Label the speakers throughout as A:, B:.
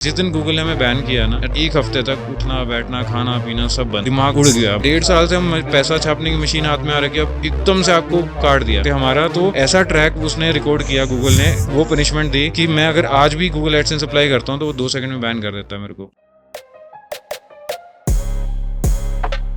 A: जिस दिन गूगल ने हमें बैन किया ना, एक हफ्ते तक उठना बैठना खाना पीना सब बंद, दिमाग उड़ गया। 1.5 साल से हम पैसा छापने की मशीन हाथ में आ रखी है, अब एकदम से आपको काट दिया। तो हमारा तो ऐसा ट्रैक उसने रिकॉर्ड किया गूगल ने, वो पनिशमेंट दी कि मैं अगर आज भी गूगल एडसेंस अप्लाई करता हूँ तो वो 2 सेकंड में बैन कर देता है मेरे को।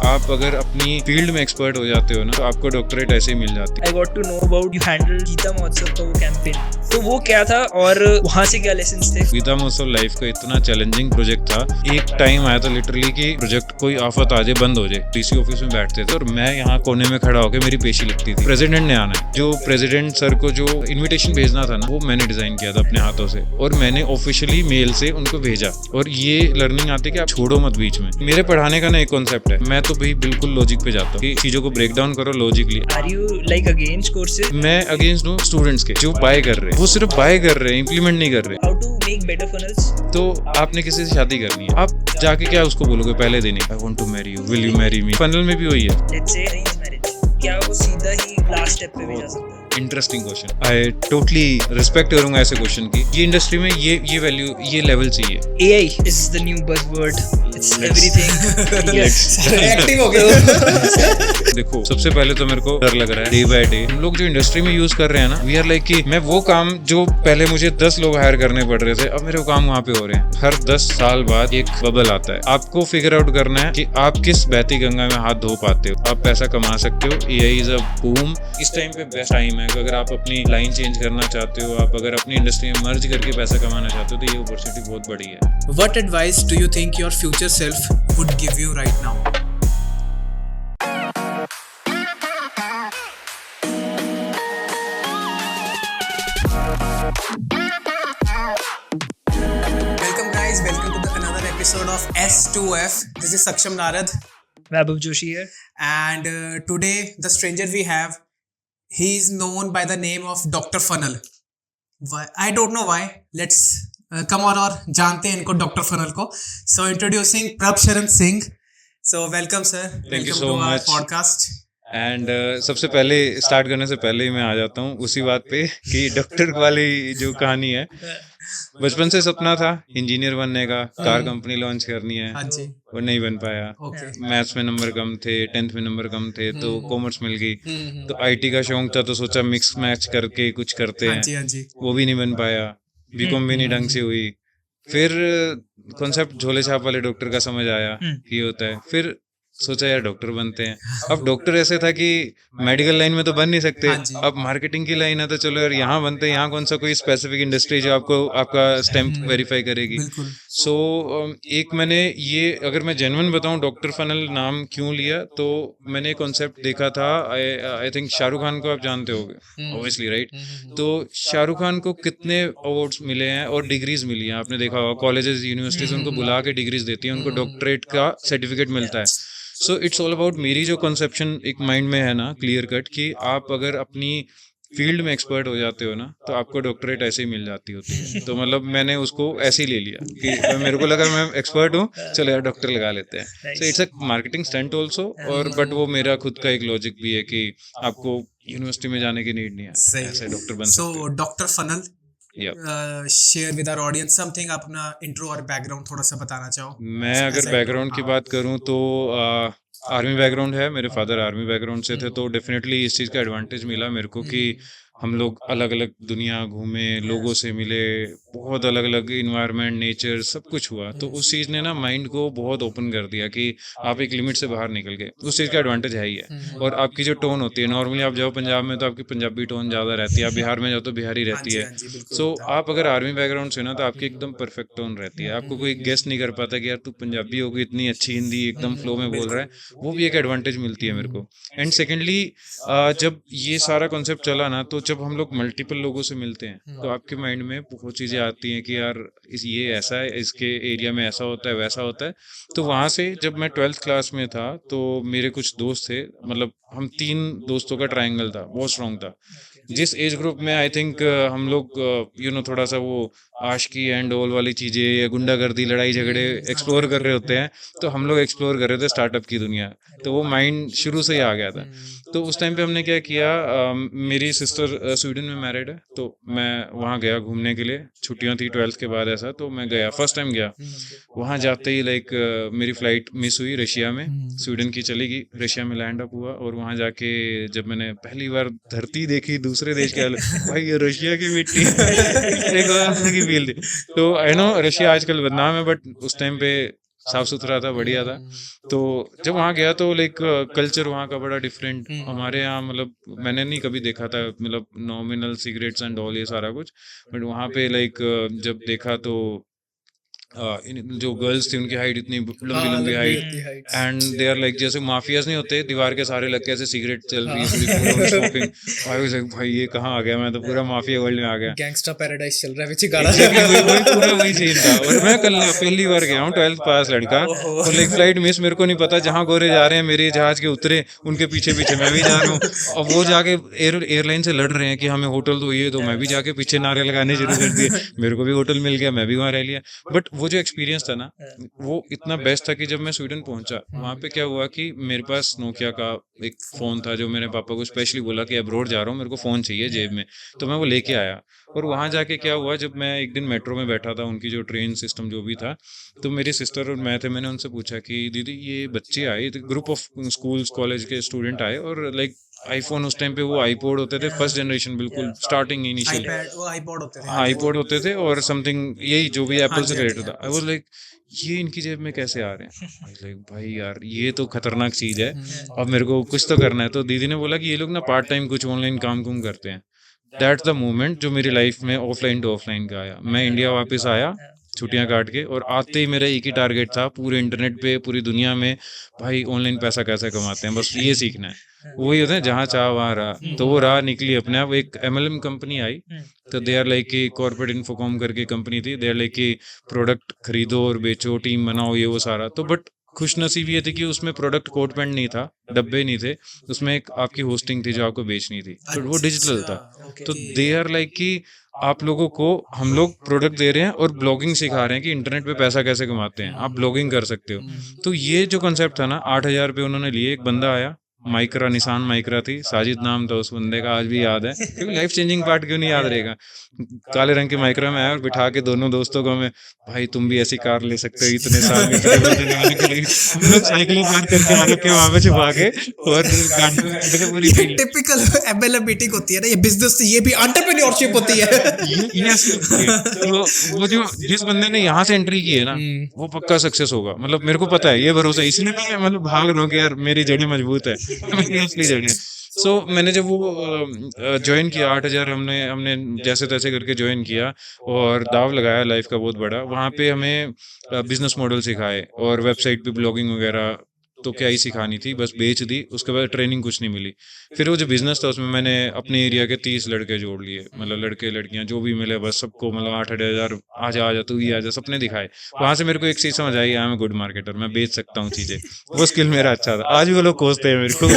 A: आप अगर अपनी फील्ड में एक्सपर्ट हो जाते हो ना तो आपको डॉक्टरेट ऐसे ही मिल जाती है।
B: I got to know about you handle Gita Mahotsav का वो कैंपेन, तो वो क्या था और वहाँ से क्या लेसन्स थे?
A: गीता महोत्सव लाइफ का इतना चैलेंजिंग प्रोजेक्ट था। एक टाइम आया था लिटरली कि प्रोजेक्ट कोई आफत आ जाए, बंद हो जाए। डीसी ऑफिस में बैठते थे और मैं यहाँ कोने में खड़ा होकर मेरी पेशी लगती थी। प्रेसिडेंट ने आना है, जो प्रेसिडेंट सर को जो इन्विटेशन भेजना था ना, वो मैंने डिजाइन किया था अपने हाथों से और मैंने ऑफिशियली मेल से उनको भेजा। और ये लर्निंग आती है कि आप छोड़ो मत बीच में। मेरे पढ़ाने का ना एक कॉन्सेप्ट है, मैं तो भाई बिल्कुल लॉजिक पे जाता हूँ कि चीजों को ब्रेक डाउन करो logically.
B: Are you like against courses?
A: मैं अगेंस्ट हूँ स्टूडेंट्स के जो बाय कर रहे हैं, वो सिर्फ बाय कर रहे हैं, इंप्लीमेंट नहीं कर रहे।
B: How to make better funnels?
A: तो आपने किसी से शादी करनी है, आप जाके क्या उसको बोलोगे पहले दिन ही, I want to marry you, will you marry me? Funnel में भी वही है।
B: Let's say arranged marriage, क्या वो सीधा ही लास्ट स्टेप पे भी जा सकता है?
A: Interesting question, I totally respect करूंगा ऐसे क्वेश्चन की। ये इंडस्ट्री में ये वैल्यू, ये लेवल चाहिए।
B: AI is the new buzzword. It's everything. Yes.
C: Active हो गए।
A: देखो, सबसे पहले तो मेरे को डर लग रहा है डे बाय डे। हम लोग जो इंडस्ट्री में यूज कर रहे हैं ना, वी आर लाइक कि मैं वो काम जो पहले मुझे 10 लोग हायर करने पड़ रहे थे, अब मेरे को काम वहाँ पे हो रहे हैं। हर 10 साल बाद एक बबल आता है, आपको फिगर आउट करना है कि आप किस बहती गंगा में हाथ धो पाते हो। आप पैसा कमा सकते हो, AI इज अ बूम। इस टाइम पे बेस्ट टाइम है। अगर आप अपनी लाइन चेंज करना चाहते हो, आप अगर अपनी इंडस्ट्री में मर्ज करके पैसा कमाना चाहते हो, तो ये अपॉर्चुनिटी बहुत बड़ी है।
C: What advice do you think your future self would give you right now? Welcome guys, welcome to another episode of S2F. This is Saksham Narad,
B: Vaibhav Joshi here.
C: and today the stranger we have, he is known by the name of Dr. Funnel. Why? I don't know why. Let's come on और जानते हैं इनको Dr. Funnel को. So introducing Prabsharan Singh. So welcome sir.
A: Thank you
C: Welcome
A: so
C: to our
A: much.
C: podcast.
A: And सबसे पहले start करने से पहले ही मैं आ जाता हूँ उसी बात पे कि डॉक्टर वाली जो कहानी है, बचपन से सपना था इंजीनियर बनने का, कार कंपनी लॉन्च करनी है,
C: हाँ जी.
A: वो नहीं बन पाया।
C: Okay.
A: मैथ्स में नंबर कम थे, 10th में नंबर कम थे, तो कॉमर्स मिल गई। तो आईटी का शौक था तो सोचा मिक्स मैच करके कुछ करते
C: हाँ
A: हैं,
C: जी, हाँ जी.
A: वो भी नहीं बन पाया। बीकॉम भी नहीं ढंग से हुई। फिर कॉन्सेप्ट झोले छाप वाले डॉक्टर का समझ आया कि होता है। फिर सोचा यार डॉक्टर बनते हैं। अब डॉक्टर ऐसे था कि मेडिकल लाइन में तो बन नहीं सकते,
C: हाँ जी.
A: अब मार्केटिंग की लाइन है तो चलो यार यहाँ बनते हैं। यहाँ कौन सा कोई स्पेसिफिक इंडस्ट्री जो आपको आपका स्टैम्प वेरीफाई करेगी।
C: बिल्कुल.
A: सो एक मैंने ये, अगर मैं जेन्युइन बताऊं डॉक्टर फनल नाम क्यों लिया, तो मैंने कॉन्सेप्ट देखा था। आई थिंक शाहरुख खान को आप जानते होगे ऑब्वियसली, राइट? तो शाहरुख खान को कितने अवार्ड्स मिले हैं और डिग्रीज मिली हैं, आपने देखा होगा। कॉलेजेस यूनिवर्सिटीज उनको बुला के डिग्रीज देती हैं, उनको डॉक्टरेट का सर्टिफिकेट मिलता है। सो इट्स ऑल अबाउट, मेरी जो कंसेप्शन एक माइंड में है ना क्लियर कट, कि आप अगर अपनी फील्ड में एक्सपर्ट हो जाते हो ना तो आपको डॉक्टरेट ऐसे ही मिल जाती होती है। तो मतलब मैंने उसको ऐसे ही ले लिया कि मेरे को लगा मैं एक्सपर्ट हूँ, चलो यार डॉक्टर लगा लेते हैं। So it's a marketing stunt also, और बट वो मेरा खुद का एक लॉजिक भी है कि आपको यूनिवर्सिटी में जाने की नीड नहीं है,
C: सही.
A: ऐसे डॉक्टर बन सकते
C: So Dr. Funnel, share with our audience something. आप अपना इंट्रो और बैकग्राउंड थोड़ा सा बताना चाहो.
A: मैं अगर बैकग्राउंड की बात करूं तो आर्मी बैकग्राउंड है, मेरे फादर आर्मी बैकग्राउंड से थे, तो डेफिनेटली इस चीज़ का एडवांटेज मिला मेरे को कि हम लोग अलग अलग दुनिया घूमे, लोगों से मिले, बहुत अलग अलग इन्वायरमेंट, नेचर, सब कुछ हुआ। तो उस चीज़ ने ना माइंड को बहुत ओपन कर दिया कि आप एक लिमिट से बाहर निकल गए। उस चीज़ का एडवांटेज है ही है। और आपकी जो टोन होती है, नॉर्मली आप जाओ पंजाब में तो आपकी पंजाबी टोन ज़्यादा रहती है, आप बिहार में जाओ तो बिहारी रहती है। सो आप अगर आर्मी बैकग्राउंड से ना तो आपकी एकदम परफेक्ट टोन रहती है। आपको कोई गेस नहीं कर पाता कि यार तू पंजाबी होगी, इतनी अच्छी हिंदी एकदम फ्लो में बोल रहा है। वो भी एक एडवांटेज मिलती है मेरे को। एंड सेकेंडली, जब ये सारा कॉन्सेप्ट चला ना, तो जब हम लोग मल्टीपल लोगों से मिलते हैं तो आपके माइंड में बहुत चीज़ें आती हैं कि यार ये ऐसा है, इसके एरिया में ऐसा होता है, वैसा होता है। तो वहाँ से जब मैं 12th क्लास में था तो मेरे कुछ दोस्त थे, मतलब हम 3 दोस्तों का ट्रायंगल था, बहुत स्ट्रॉन्ग था। जिस एज ग्रुप में आई थिंक हम लोग थोड़ा सा वो आशिकी एंड ऑल वाली चीजें या गुंडागर्दी लड़ाई झगड़े एक्सप्लोर कर रहे होते हैं, तो हम लोग एक्सप्लोर कर रहे थे स्टार्टअप की दुनिया, तो वो माइंड शुरू से ही आ गया था। तो उस टाइम पे हमने क्या किया, मेरी सिस्टर स्वीडन में मैरिड है, तो मैं वहाँ गया घूमने के लिए, छुट्टियाँ थी 12th के बाद ऐसा, तो मैं गया, फर्स्ट टाइम गया। वहाँ जाते ही लाइक मेरी फ्लाइट मिस हुई रशिया में, स्वीडन की चली गई, रशिया में लैंड अप हुआ, और वहाँ जाके जब मैंने पहली बार धरती देखी दूसरे देश के, भाई ये रशिया की मिट्टी एक अलग की फील थी। तो आई नो रशिया आजकल बदनाम है, बट उस टाइम पे साफ सुथरा था, बढ़िया था। तो जब वहाँ गया तो लाइक कल्चर वहाँ का बड़ा डिफरेंट, हमारे यहाँ मतलब मैंने नहीं कभी देखा था, मतलब नॉमिनल सिगरेट्स एंड ऑल ये सारा कुछ, बट वहाँ पे लाइक जब देखा तो जो गर्ल्स थी उनकी हाइट इतनी लंबी लंबी height, and they are like जैसे माफियाज नहीं होते, दीवार के सारे लग के ऐसे सिगरेट चल रही है स्मोकिंग। भाई ये कहाँ आ गया, मैं तो पूरा माफिया वर्ल्ड में आ गया,
C: गैंगस्टर पैराडाइज चल रहा है पीछे गाना।
A: पूरा वही सीन था। और मैं कल पहली बार गया हूँ 12th पास लड़का, और लाइक फ्लाइट मिस, मेरे को नहीं पता जहाँ गोरे जा रहे हैं मेरे जहाज के उतरे, उनके पीछे पीछे मैं भी जा रहा हूँ, और वो जाके एयरलाइन से लड़ रहे हैं कि हमें होटल दो ये दो, मैं भी जाके पीछे नारे लगाने शुरू कर दिए, मेरे को भी होटल मिल गया, मैं भी वहाँ रह लिया। बट वो जो एक्सपीरियंस था ना, वो इतना बेस्ट था कि जब मैं स्वीडन पहुंचा, वहाँ पे क्या हुआ कि मेरे पास नोकिया का एक फोन था, जो मेरे पापा को स्पेशली बोला कि अब्रॉड जा रहा हूँ, मेरे को फोन चाहिए जेब में, तो मैं वो लेके आया। और वहाँ जाके क्या हुआ, जब मैं एक दिन मेट्रो में बैठा था, उनकी जो ट्रेन सिस्टम जो भी था, तो मेरी सिस्टर और मैं थे, मैंने उनसे पूछा कि दीदी ये बच्चे आए, ग्रुप ऑफ स्कूल्स कॉलेज के स्टूडेंट आए, और लाइक आईफोन उस टाइम पे वो आईपॉड होते थे, फर्स्ट जनरेशन, बिल्कुल स्टार्टिंग इनिशियल,
C: वो आईपॉड होते थे,
A: हाँ आईपॉड होते थे, और समथिंग यही जो भी एप्पल से रिलेटेड था। आई वाज लाइक ये इनकी जेब में कैसे आ रहे हैं, लाइक भाई यार ये तो खतरनाक चीज है, अब मेरे को कुछ तो करना है। तो दीदी ने बोला कि ये लोग ना पार्ट टाइम कुछ ऑनलाइन काम कुम करते हैं। दैट्स द मोमेंट जो मेरी लाइफ में ऑफलाइन टू ऑफलाइन का आया। मैं इंडिया वापस आया छुट्टियां काट के, और आते ही मेरा एक ही टारगेट था पूरे इंटरनेट पे, पूरी दुनिया में, भाई ऑनलाइन पैसा कैसे कमाते हैं, बस ये सीखना है। वही होता है जहाँ चाह वहाँ रहा, तो वो राह निकली अपने आप। एक MLM कंपनी आई, तो दे आर लाइक की कॉर्पोरेट इन्फोकॉम करके कंपनी थी, दे आर लाइक की प्रोडक्ट खरीदो और बेचो, टीम बनाओ, ये वो सारा। तो बट खुशनसीबी ये थी कि उसमें प्रोडक्ट कोट पैंट नहीं था, डब्बे नहीं थे, उसमें एक आपकी होस्टिंग थी जो आपको बेचनी थी, तो वो डिजिटल था। तो दे आर लाइक कि आप लोगों को हम लोग प्रोडक्ट दे रहे हैं और ब्लॉगिंग सिखा रहे हैं कि इंटरनेट पे पैसा कैसे कमाते हैं, आप ब्लॉगिंग कर सकते हो। तो ये जो कंसेप्ट था ना, 8,000 रुपये उन्होंने लिए। एक बंदा आया, माइक्रा, निशान माइक्रा थी, साजिद नाम था उस बंदे का, आज भी याद है, क्योंकि लाइफ चेंजिंग पार्ट क्यों नहीं याद रहेगा। काले रंग की माइक्रा में आया और बिठा के दोनों दोस्तों को, मैं भाई तुम भी ऐसी कार ले सकते हो, इतने साल में साइकिलिंग पार करके आ के वहां पे छुपा के, और पूरी
C: टिपिकल MLM मीटिंग होती है ना, ये बिजनेस, ये भी एंटरप्रेन्योरशिप होती है।
A: तो वो जो जिस बंदे ने यहाँ से एंट्री की है ना, वो पक्का सक्सेस होगा, मतलब मेरे को पता है, ये भरोसा है, इसलिए मैं मतलब भाग रहा हूँ कि यार मेरी जड़ें मजबूत है, मेरी असली जड़ें। सो मैंने जब वो ज्वाइन किया, 8,000 हमने जैसे तैसे करके ज्वाइन किया, और दाव लगाया लाइफ का बहुत बड़ा। वहाँ पे हमें बिजनेस मॉडल सिखाए, और वेबसाइट पे ब्लॉगिंग वगैरह तो क्या ही सिखानी थी, बस बेच दी। उसके बाद ट्रेनिंग कुछ नहीं मिली। फिर वो जो बिजनेस था उसमें मैंने अपने एरिया के 30 लड़के जोड़ लिए, मतलब लड़के लड़कियां जो भी मिले, बस सबको मतलब 8,000 आजा तू ही आजा, सपने दिखाए। वहां से मेरे को एक चीज समझ आई, आई एम गुड मार्केटर, मैं बेच सकता हूँ चीजें। वो स्किल मेरा अच्छा था, आज भी वो लोग खोजते हैं मेरे को।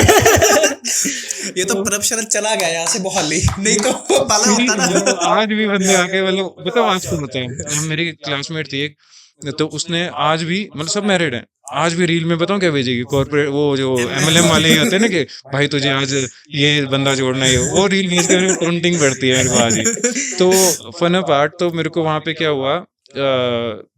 C: ये तो प्रभ शरद चला गया यहाँ से मोहाली, नहीं तो पाला होता ना।
A: आज भी बंदे आके मतलब बताओ, आज तो होता है। मेरी क्लासमेट थी एक, तो उसने आज भी, मतलब सब मैरिड हैं, आज भी रील में बताऊं क्या भेजेगी, कॉर्पोरेट वो जो MLM वाले ही होते हैं ना, कि भाई तुझे आज ये बंदा जोड़ना है, वो रील भेज कर काउंटिंग बढ़ती है मेरे को आज ही। तो फन पार्ट, तो मेरे को वहां पे क्या हुआ,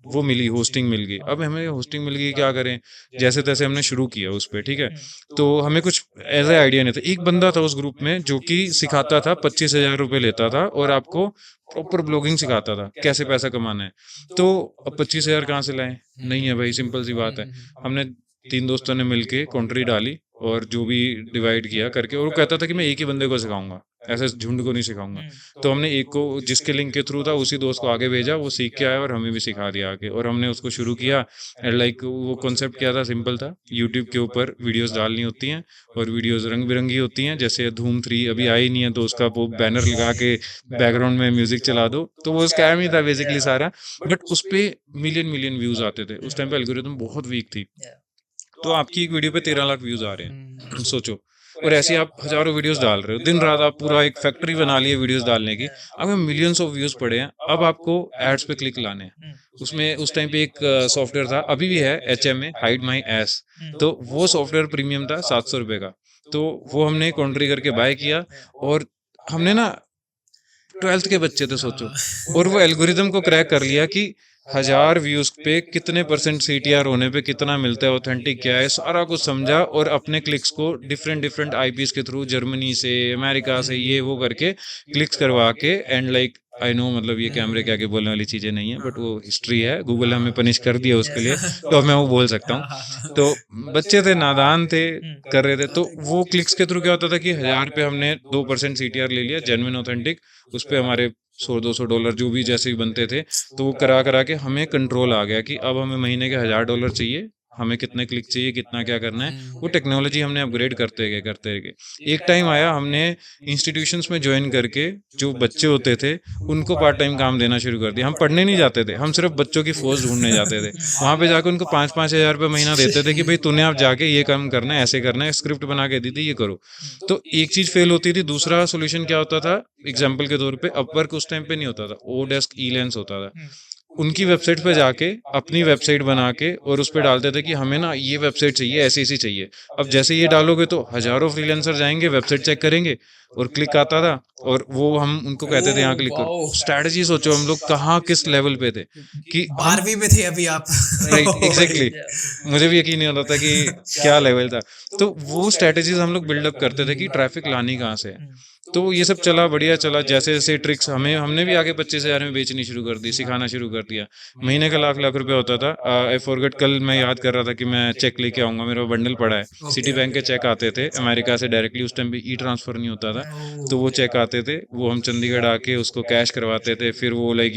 A: वो मिली, होस्टिंग मिल गई। अब हमें होस्टिंग मिल गई, क्या करें, जैसे तैसे हमने शुरू किया उस पर, ठीक है। तो हमें कुछ ऐसा आइडिया नहीं था। एक बंदा था उस ग्रुप में जो कि सिखाता था, 25,000 रुपये लेता था, और आपको प्रॉपर ब्लॉगिंग सिखाता था, कैसे पैसा कमाना है। तो अब 25,000 कहाँ से लाए, नहीं है भाई, सिंपल सी बात है। हमने 3 दोस्तों ने मिलके कॉन्ट्री डाली, और जो भी डिवाइड किया करके, और वो कहता था कि मैं एक ही बंदे को सिखाऊंगा, ऐसे झुंड को नहीं सिखाऊंगा। तो हमने एक को, जिसके लिंक के थ्रू था, उसी दोस्त को आगे भेजा, वो सीख के आया और हमें भी सिखा दिया आगे, और हमने उसको शुरू किया। लाइक वो कॉन्सेप्ट क्या था, सिंपल था, यूट्यूब के ऊपर वीडियोस डालनी होती हैं, और वीडियोस रंग बिरंगी होती हैं। जैसे धूम 3 अभी आई नहीं है, तो उसका वो बैनर लगा के बैकग्राउंड में म्यूजिक चला दो, तो वो स्कैम ही था बेसिकली सारा। बट उस पर मिलियन व्यूज आते थे। उस टाइम पे एल्गोरिथम बहुत वीक थी, तो आपकी एक वीडियो पे 13 लाख व्यूज आ रहे हैं, सोचो। और ऐसे आप हजारों वीडियोस डाल रहे हो, दिन रात आप पूरा एक फैक्ट्री बना ली है वीडियोस डालने की, अब मिलियंस ऑफ व्यूज पड़े हैं, अब आपको एड्स पे क्लिक लाने हैं। उसमें उस टाइम पे एक सॉफ्टवेयर था, अभी भी है, HMA, हाइड माई एस, तो वो सॉफ्टवेयर प्रीमियम था 700 रुपये का, तो वो हमने कॉन्ट्री करके बाय किया, और हमने ना 12th के बच्चे थे सोचो, और वो एल्गोरिदम को क्रैक कर लिया कि 1000 व्यूज पे कितने % CTR होने पे कितना मिलता है, ऑथेंटिक क्या है, सारा कुछ समझा, और अपने क्लिक्स को डिफरेंट IPs के थ्रू, जर्मनी से, अमेरिका से, ये वो करके क्लिक्स करवा के, एंड लाइक आई नो, मतलब ये कैमरे के आगे बोलने वाली चीजें नहीं है, बट वो हिस्ट्री है, गूगल ने हमें पनिश कर दिया उसके लिए, तो अब मैं वो बोल सकता हूँ। तो बच्चे थे, नादान थे, कर रहे थे, तो वो क्लिक्स के थ्रू क्या होता था कि 1000 पे हमने 2% CTR ले लिया, जेन्युइन ऑथेंटिक, उस पे हमारे $100-200 जो भी जैसे भी बनते थे, तो वो करा करा के हमें कंट्रोल आ गया कि अब हमें महीने के $1000 चाहिए, हमें कितने क्लिक चाहिए, कितना क्या करना है, वो टेक्नोलॉजी हमने अपग्रेड करते गए। एक टाइम आया, हमने इंस्टीट्यूशंस में ज्वाइन करके जो बच्चे होते थे उनको पार्ट टाइम काम देना शुरू कर दिया। हम पढ़ने नहीं जाते थे, हम सिर्फ बच्चों की फोर्स ढूंढने जाते थे, वहां पे जाकर उनको 5-5 हज़ार रुपये महीना देते थे कि भाई तूने आप जाके ये काम करना है, ऐसे करना है, स्क्रिप्ट बना के दी थी, ये करो। तो एक चीज फेल होती थी, दूसरा सोल्यूशन क्या होता था, एग्जाम्पल के तौर पे अपवर्क उस टाइम पे नहीं होता था, ओडेस्क, ईलेंस होता था, उनकी वेबसाइट पे जाके अपनी वेबसाइट बना के और उस पे डालते थे कि हमें ना ये वेबसाइट चाहिए, ऐसी चाहिए। अब जैसे ये डालोगे तो हजारों फ्रीलांसर जाएंगे, वेबसाइट चेक करेंगे, और क्लिक आता था, और वो हम उनको कहते थे यहाँ क्लिक करो। स्ट्रैटेजी सोचो हम लोग कहाँ किस लेवल पे थे कि
C: 12वीं में थे अभी आप।
A: राइट, एग्जैक्टली, मुझे भी यकीन नहीं होता था कि क्या लेवल था। तो वो स्ट्रैटेजीज हम लोग बिल्डअप करते थे कि ट्रैफिक लानी कहाँ से है। तो ये सब चला, बढ़िया चला, जैसे जैसे ट्रिक्स हमने भी आगे 25,000 में बेचनी शुरू कर दी, सिखाना शुरू कर दिया। महीने का लाख रुपए होता था। आई फॉरगेट, कल मैं याद कर रहा था कि मैं चेक लेके आऊंगा, मेरा बंडल पड़ा है। सिटी बैंक के चेक आते थे अमेरिका से डायरेक्टली, उस टाइम पे ट्रांसफर नहीं होता था, तो वो चेक आते थे, वो हम चंडीगढ़ आके उसको कैश करवाते थे। फिर वो लाइक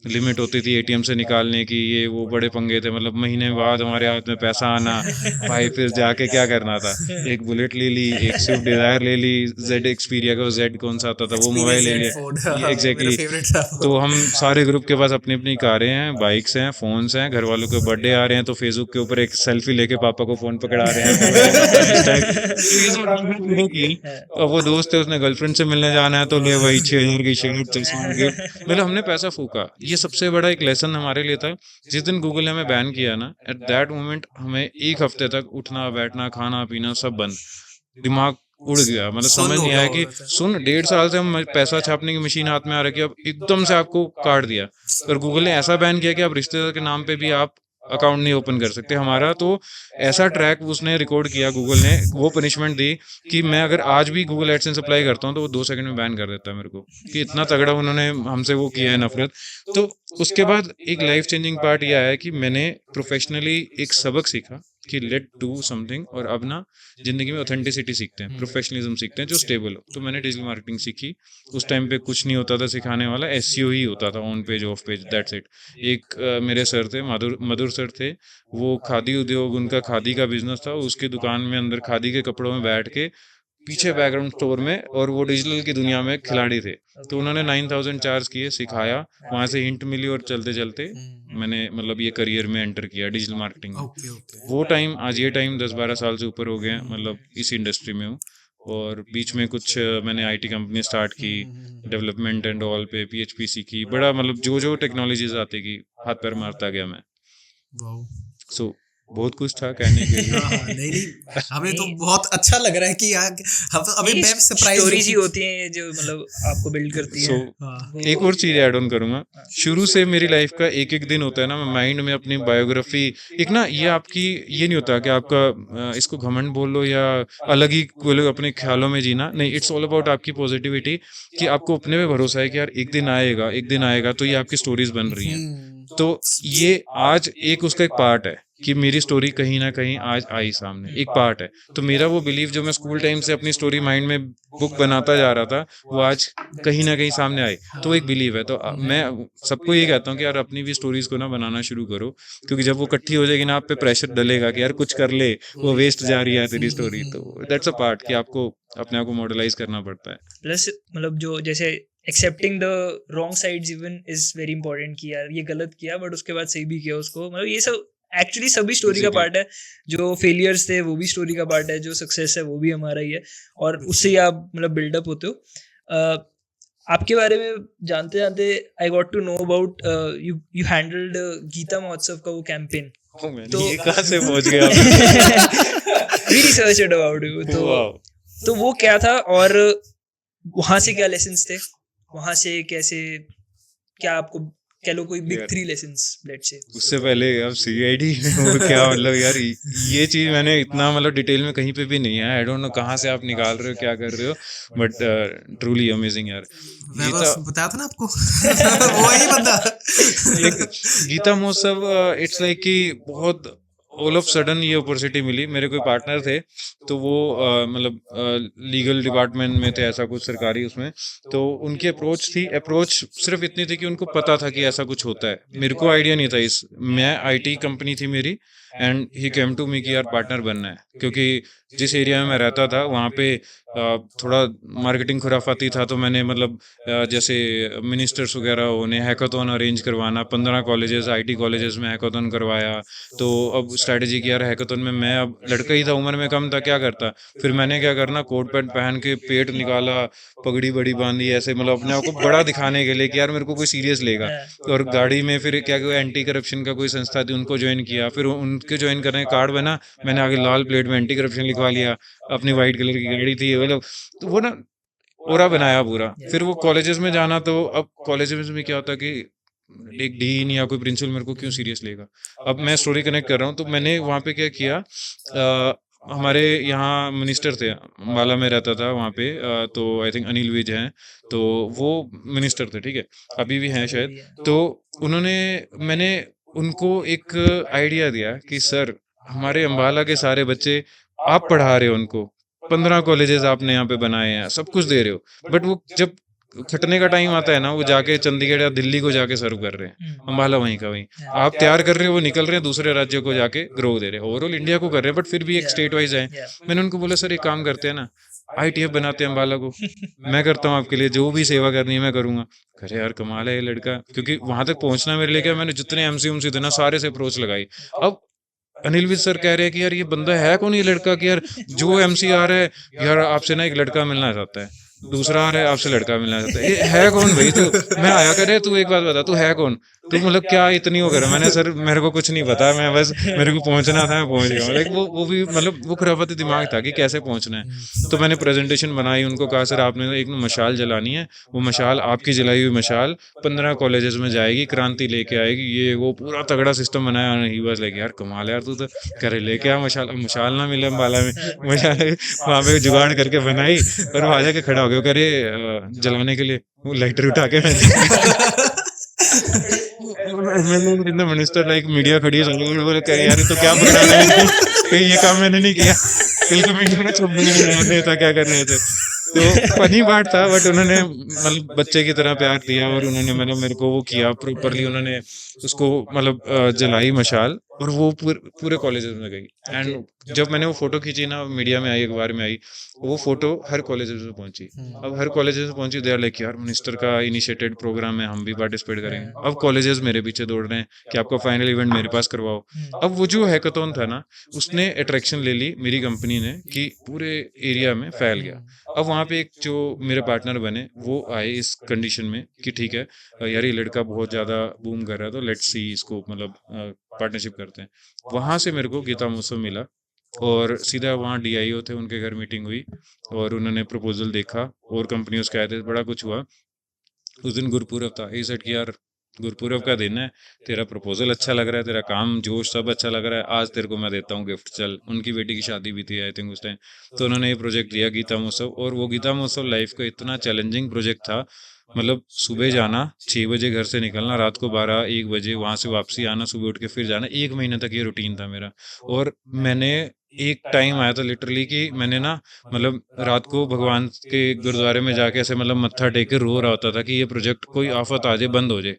A: लिमिट होती थी ATM से निकालने की, ये वो बड़े पंगे थे। मतलब महीने बाद हमारे हाथ में पैसा आना भाई, फिर जाके क्या करना था, एक बुलेट ले ली, एक स्विफ्ट डिजायर ले ली, जेड एक्सपीरिया का जेड कौन सा आता था वो मोबाइल ले लिया। एग्जैक्टली, तो हम सारे ग्रुप के पास अपनी अपनी कारें हैं, बाइक्स हैं, फोन्स हैं, घर वालों के बर्थडे आ रहे हैं तो फेसबुक के ऊपर एक सेल्फी लेके पापा को फोन पकड़ा रहे हैं। और वो दोस्त है, उसने गर्लफ्रेंड से मिलने जाना है तो ले भाई 6,000 की शर्ट, मतलब हमने पैसा फूका। ये सबसे बड़ा एक लेसन हमारे लिए था। जिस दिन गूगल ने हमें बैन किया ना, एट दैट मोमेंट हमें एक हफ्ते तक उठना बैठना खाना पीना सब बंद, दिमाग उड़ गया। मतलब समझ नहीं आया कि 1.5 साल से हम पैसा छापने की मशीन हाथ में आ रखी है, अब एकदम से आपको काट दिया। और गूगल ने ऐसा बैन किया कि आप रिश्तेदार के नाम पे भी आप अकाउंट नहीं ओपन कर सकते हमारा। तो ऐसा ट्रैक उसने रिकॉर्ड किया, गूगल ने वो पनिशमेंट दी कि मैं अगर आज भी गूगल एडसेंस अप्लाई करता हूँ तो वो 2 सेकंड में बैन कर देता है मेरे को, कि इतना तगड़ा उन्होंने हमसे वो किया है नफरत। तो उसके बाद एक लाइफ चेंजिंग पार्ट यह है कि मैंने प्रोफेशनली एक सबक सीखा कि लेट डू समथिंग, और अब ना जिंदगी में ऑथेंटिसिटी सीखते हैं, प्रोफेशनलिज्म सीखते हैं जो स्टेबल हो। तो मैंने डिजिटल मार्केटिंग सीखी। उस टाइम पे कुछ नहीं होता था सिखाने वाला, SEO ही होता था, on page of page, that's it. एक मेरे सर थे, मधुर सर थे, वो खादी उद्योग, उनका खादी का बिजनेस था, उसकी दुकान में अंदर खादी के कपड़ों में बैठ के पीछे बैकग्राउंड स्टोर में, और वो डिजिटल की दुनिया में खिलाड़ी थे। तो उन्होंने 9,000 चार्ज किए, सिखाया, वहां से हिंट मिली, और चलते चलते मैंने मतलब ये करियर में एंटर किया डिजिटल मार्केटिंग में। वो टाइम, आज ये टाइम 10-12 साल से ऊपर हो गए हैं, मतलब इस इंडस्ट्री में हूँ। और बीच में कुछ मैंने IT कंपनी स्टार्ट की, डेवलपमेंट एंड ऑल पे PHP सीखी, बड़ा मतलब जो टेक्नोलॉजीज आती की हाथ पैर मारता गया मैं। सो बहुत कुछ था कहने के लिए।
C: नहीं, हमें तो बहुत अच्छा लग रहा है कि यार हम तो अभी मैं सरप्राइज,
B: स्टोरीज ही होती हैं जो मतलब आपको बिल्ड करती हैं।
A: एक और चीज ऐड ऑन करूंगा, शुरू से मेरी लाइफ का एक एक दिन होता है ना, मैं माइंड में अपनी बायोग्राफी, एक ना ये आपकी ये नहीं होता कि आपका इसको घमंड बोल लो या अलग ही बोलो, अपने ख्यालों में जीना नहीं, इट्स ऑल अबाउट आपकी पॉजिटिविटी, कि आपको अपने पे भरोसा है कि यार एक दिन आएगा तो ये आपकी स्टोरीज बन रही हैं। तो ये आज एक उसका एक पार्ट है कि मेरी स्टोरी कहीं ना कहीं आज आई सामने, एक पार्ट है। तो मेरा वो बिलीव जो मैं स्कूल टाइम से अपनी स्टोरी माइंड में बुक बनाता जा रहा था, वो आज कहीं ना कहीं सामने आई, तो एक बिलीव है। तो मैं सबको ये कहता हूँ कि यार अपनी भी स्टोरीज को ना बनाना शुरू करो, क्योंकि जब वो इकट्ठी हो जाएगी ना, आप पे प्रेशर डलेगा कि यार कुछ कर ले, वो वेस्ट जा रही है तेरी स्टोरी। तो दैट्स अ पार्ट कि आपको अपने आप को मॉडलाइज करना पड़ता है।
B: प्लस मतलब जो जैसे accepting the wrong sides even is very important, कि यार ये गलत किया बट उसके बाद सही भी किया उसको, मतलब ये सब एक्चुअली सभी स्टोरी का पार्ट है, जो फेलियर्स थे वो भी स्टोरी का पार्ट है, जो सक्सेस है वो भी हमारा ही है, और उससे ही आप मतलब बिल्डअप होते हो। आपके बारे में जानते जानते I got to know about you handled Gita Mahotsav का वो कैंपेन। तो
A: ये कहाँ से पहुंच गया आप?
B: We researched about you,
A: wow.
B: तो वो क्या था और वहां से क्या लेसन्स थे, वहां से कैसे, क्या आपको कह लो कोई बिग
A: यार,
B: 3 लेसन्स लेट्स से।
A: उससे पहले अब सीआईडी वो क्या मतलब यार, ये चीज मैंने इतना मतलब डिटेल में कहीं पे भी नहीं है। आई डोंट नो कहाँ से आप निकाल रहे हो, क्या कर रहे हो, बट ट्रूली अमेजिंग यार। गीता
C: बताया था ना आपको वही बंदा।
A: एक गीता महोत्सव, इट्स लाइक कि बहुत ऑल ऑफ सडन ये अपॉर्चुनिटी मिली। मेरे कोई पार्टनर थे, तो वो मतलब लीगल डिपार्टमेंट में थे, ऐसा कुछ सरकारी उसमें। तो उनकी अप्रोच सिर्फ इतनी थी कि उनको पता था कि ऐसा कुछ होता है। मेरे को आइडिया नहीं था मैं आईटी कंपनी थी मेरी, and he came to me कि यार पार्टनर बनना है, क्योंकि जिस एरिया में मैं रहता था वहाँ पे थोड़ा मार्केटिंग खुराफाती था। तो मैंने मतलब जैसे मिनिस्टर्स वगैरह उन्हें हैकाथॉन अरेंज करवाना, 15 कॉलेजेस आईटी कॉलेजेस में हैकाथॉन करवाया। तो अब स्ट्रैटेजी की यार हैकाथॉन में, मैं अब लड़का ही था, उम्र में कम था, क्या करता। फिर मैंने क्या करना, कोट पैंट पहन के पेट निकाला, पगड़ी बड़ी बांधी, ऐसे मतलब अपने आप को बड़ा दिखाने के लिए कि यार मेरे को कोई सीरियस लेगा। और गाड़ी में फिर क्या कोई एंटी करप्शन का कोई संस्था थी, उनको ज्वाइन किया। फिर उनके ज्वाइन करने का कार्ड बना, मैंने आगे लाल प्लेट में एंटी करप्शन लिखवा लिया। अपनी वाइट कलर की गाड़ी थी मतलब, तो वो ना ओरा बनाया पूरा। फिर वो कॉलेजेस में जाना, तो अब कॉलेजेस में क्या होता है कि एक डीन या कोई प्रिंसिपल मेरे को क्यों सीरियस लेगा। अब मैं स्टोरी कनेक्ट कर रहा हूँ, तो मैंने वहाँ पे क्या किया, हमारे यहाँ मिनिस्टर थे, अम्बाला में रहता था वहाँ पे, तो आई थिंक अनिल विज हैं, तो वो मिनिस्टर थे, ठीक है, अभी भी हैं शायद। तो मैंने उनको एक आइडिया दिया कि सर, हमारे अम्बाला के सारे बच्चे आप पढ़ा रहे हो, उनको 15 कॉलेजेस आपने यहाँ पे बनाए हैं, सब कुछ दे रहे हो, बट वो जब खटने का टाइम आता है ना, वो जाके चंडीगढ़ या दिल्ली को जाके सर्व कर रहे हैं। अम्बाला वहीं का वहीं आप तैयार कर रहे हो, वो निकल रहे हैं दूसरे राज्यों को जाके ग्रो दे रहे हैं। ओवरऑल इंडिया को कर रहे हैं, बट फिर भी एक स्टेट वाइज है। मैंने उनको बोला सर एक काम करते हैं ना, ITF बनाते हैं अम्बाला को, मैं करता हूँ आपके लिए, जो भी सेवा करनी है मैं करूंगा। अरे यार कमाल है ये लड़का, क्योंकि वहां तक पहुंचना मेरे लिए क्या, मैंने जितने MC थे ना सारे से अप्रोच लगाई। अब अनिल विज सर कह रहे हैं कि यार ये बंदा है कौन, ये लड़का, कि यार जो MC आ रहा है, यार आपसे ना एक लड़का मिलना चाहता है, दूसरा आ रहा है आपसे लड़का मिलना चाहता है, ये है कौन भाई तू। मैं आया करे, तू एक बात बता, तू है कौन, तू मतलब क्या इतनी हो कर। मैंने सर मेरे को कुछ नहीं पता, मैं बस मेरे को पहुंचना था, मैं पहुंच गया। लाइक वो भी मतलब वो खुराफाती दिमाग था कि कैसे पहुंचना है। तो मैंने प्रेजेंटेशन बनाई, उनको कहा सर आपने एक मशाल जलानी है, वो मशाल आपकी जलाई हुई मशाल 15 कॉलेजेस में जाएगी, क्रांति लेके आएगी, ये वो पूरा तगड़ा सिस्टम बनाया। ही बस लाइक यार कमाल है यार, तू तो करे लेके आ मशाल। अब मशाल ना मिले अम्बाला में, मशाल वहां पे जुगाड़ करके बनाई, और वहां जाके खड़ा हो गया, करे जलाने के लिए वो लाइटर उठा के मैंने मिनिस्टर लाइक मीडिया खड़ी है, बोले कह यार तो क्या पकड़ा है, ये काम मैंने नहीं किया, कल को मीडिया में छप नहीं था, क्या कर रहे थे। तो फनी बात था, बट उन्होंने मतलब बच्चे की तरह प्यार दिया, और उन्होंने मतलब मेरे को वो किया प्रॉपरली, उन्होंने उसको मतलब जलाई मशाल, और वो पूरे कॉलेजेस में गई। एंड जब मैंने वो फोटो खींची ना, मीडिया में आई, अखबार में आई, वो फोटो हर कॉलेजेस में पहुंची। अब हर कॉलेजेस में पहुंची, दे आर लाइक यार मिनिस्टर का इनिशिएटेड प्रोग्राम है, हम भी पार्टिसिपेट करेंगे। अब कॉलेजेस मेरे पीछे दौड़ रहे हैं कि आपका फाइनल इवेंट मेरे पास करवाओ। अब वो जो हैकाथॉन था ना, उसने अट्रैक्शन ले ली मेरी कंपनी ने, कि पूरे एरिया में फैल गया। अब वहाँ पे एक जो मेरे पार्टनर बने, वो आए इस कंडीशन में कि ठीक है यार ये लड़का बहुत ज़्यादा बूम कर रहा है, तो लेट्स सी इसको मतलब पार्टनरशिप करते हैं। वहाँ से मेरे को गीता महोत्सव मिला, और सीधा वहाँ DIO थे, उनके घर मीटिंग हुई, और उन्होंने प्रपोजल देखा, और कंपनी उसके आए थे, बड़ा कुछ हुआ। उस दिन गुरुपूरब था, ये सेट कि यार गुरुपूरब का दिन है, तेरा प्रपोजल अच्छा लग रहा है, तेरा काम जोश सब अच्छा लग रहा है, आज तेरे को मैं देता हूँ गिफ्ट, चल। उनकी बेटी की शादी भी थी आई थिंक उस टाइम, तो उन्होंने ये प्रोजेक्ट दिया गीता महोत्सव। और वो गीता महोत्सव लाइफ का इतना चैलेंजिंग प्रोजेक्ट था, मतलब सुबह जाना 6 बजे घर से निकलना, रात को 12-1 बजे वहां से वापसी आना, सुबह उठ के फिर जाना, 1 महीने तक ये रूटीन था मेरा। और मैंने एक टाइम आया था लिटरली कि मैंने ना मतलब रात को भगवान के गुरुद्वारे में जाके ऐसे मतलब मत्था टेक के रो रहा होता था कि ये प्रोजेक्ट कोई आफत आ जाए, बंद हो जाए।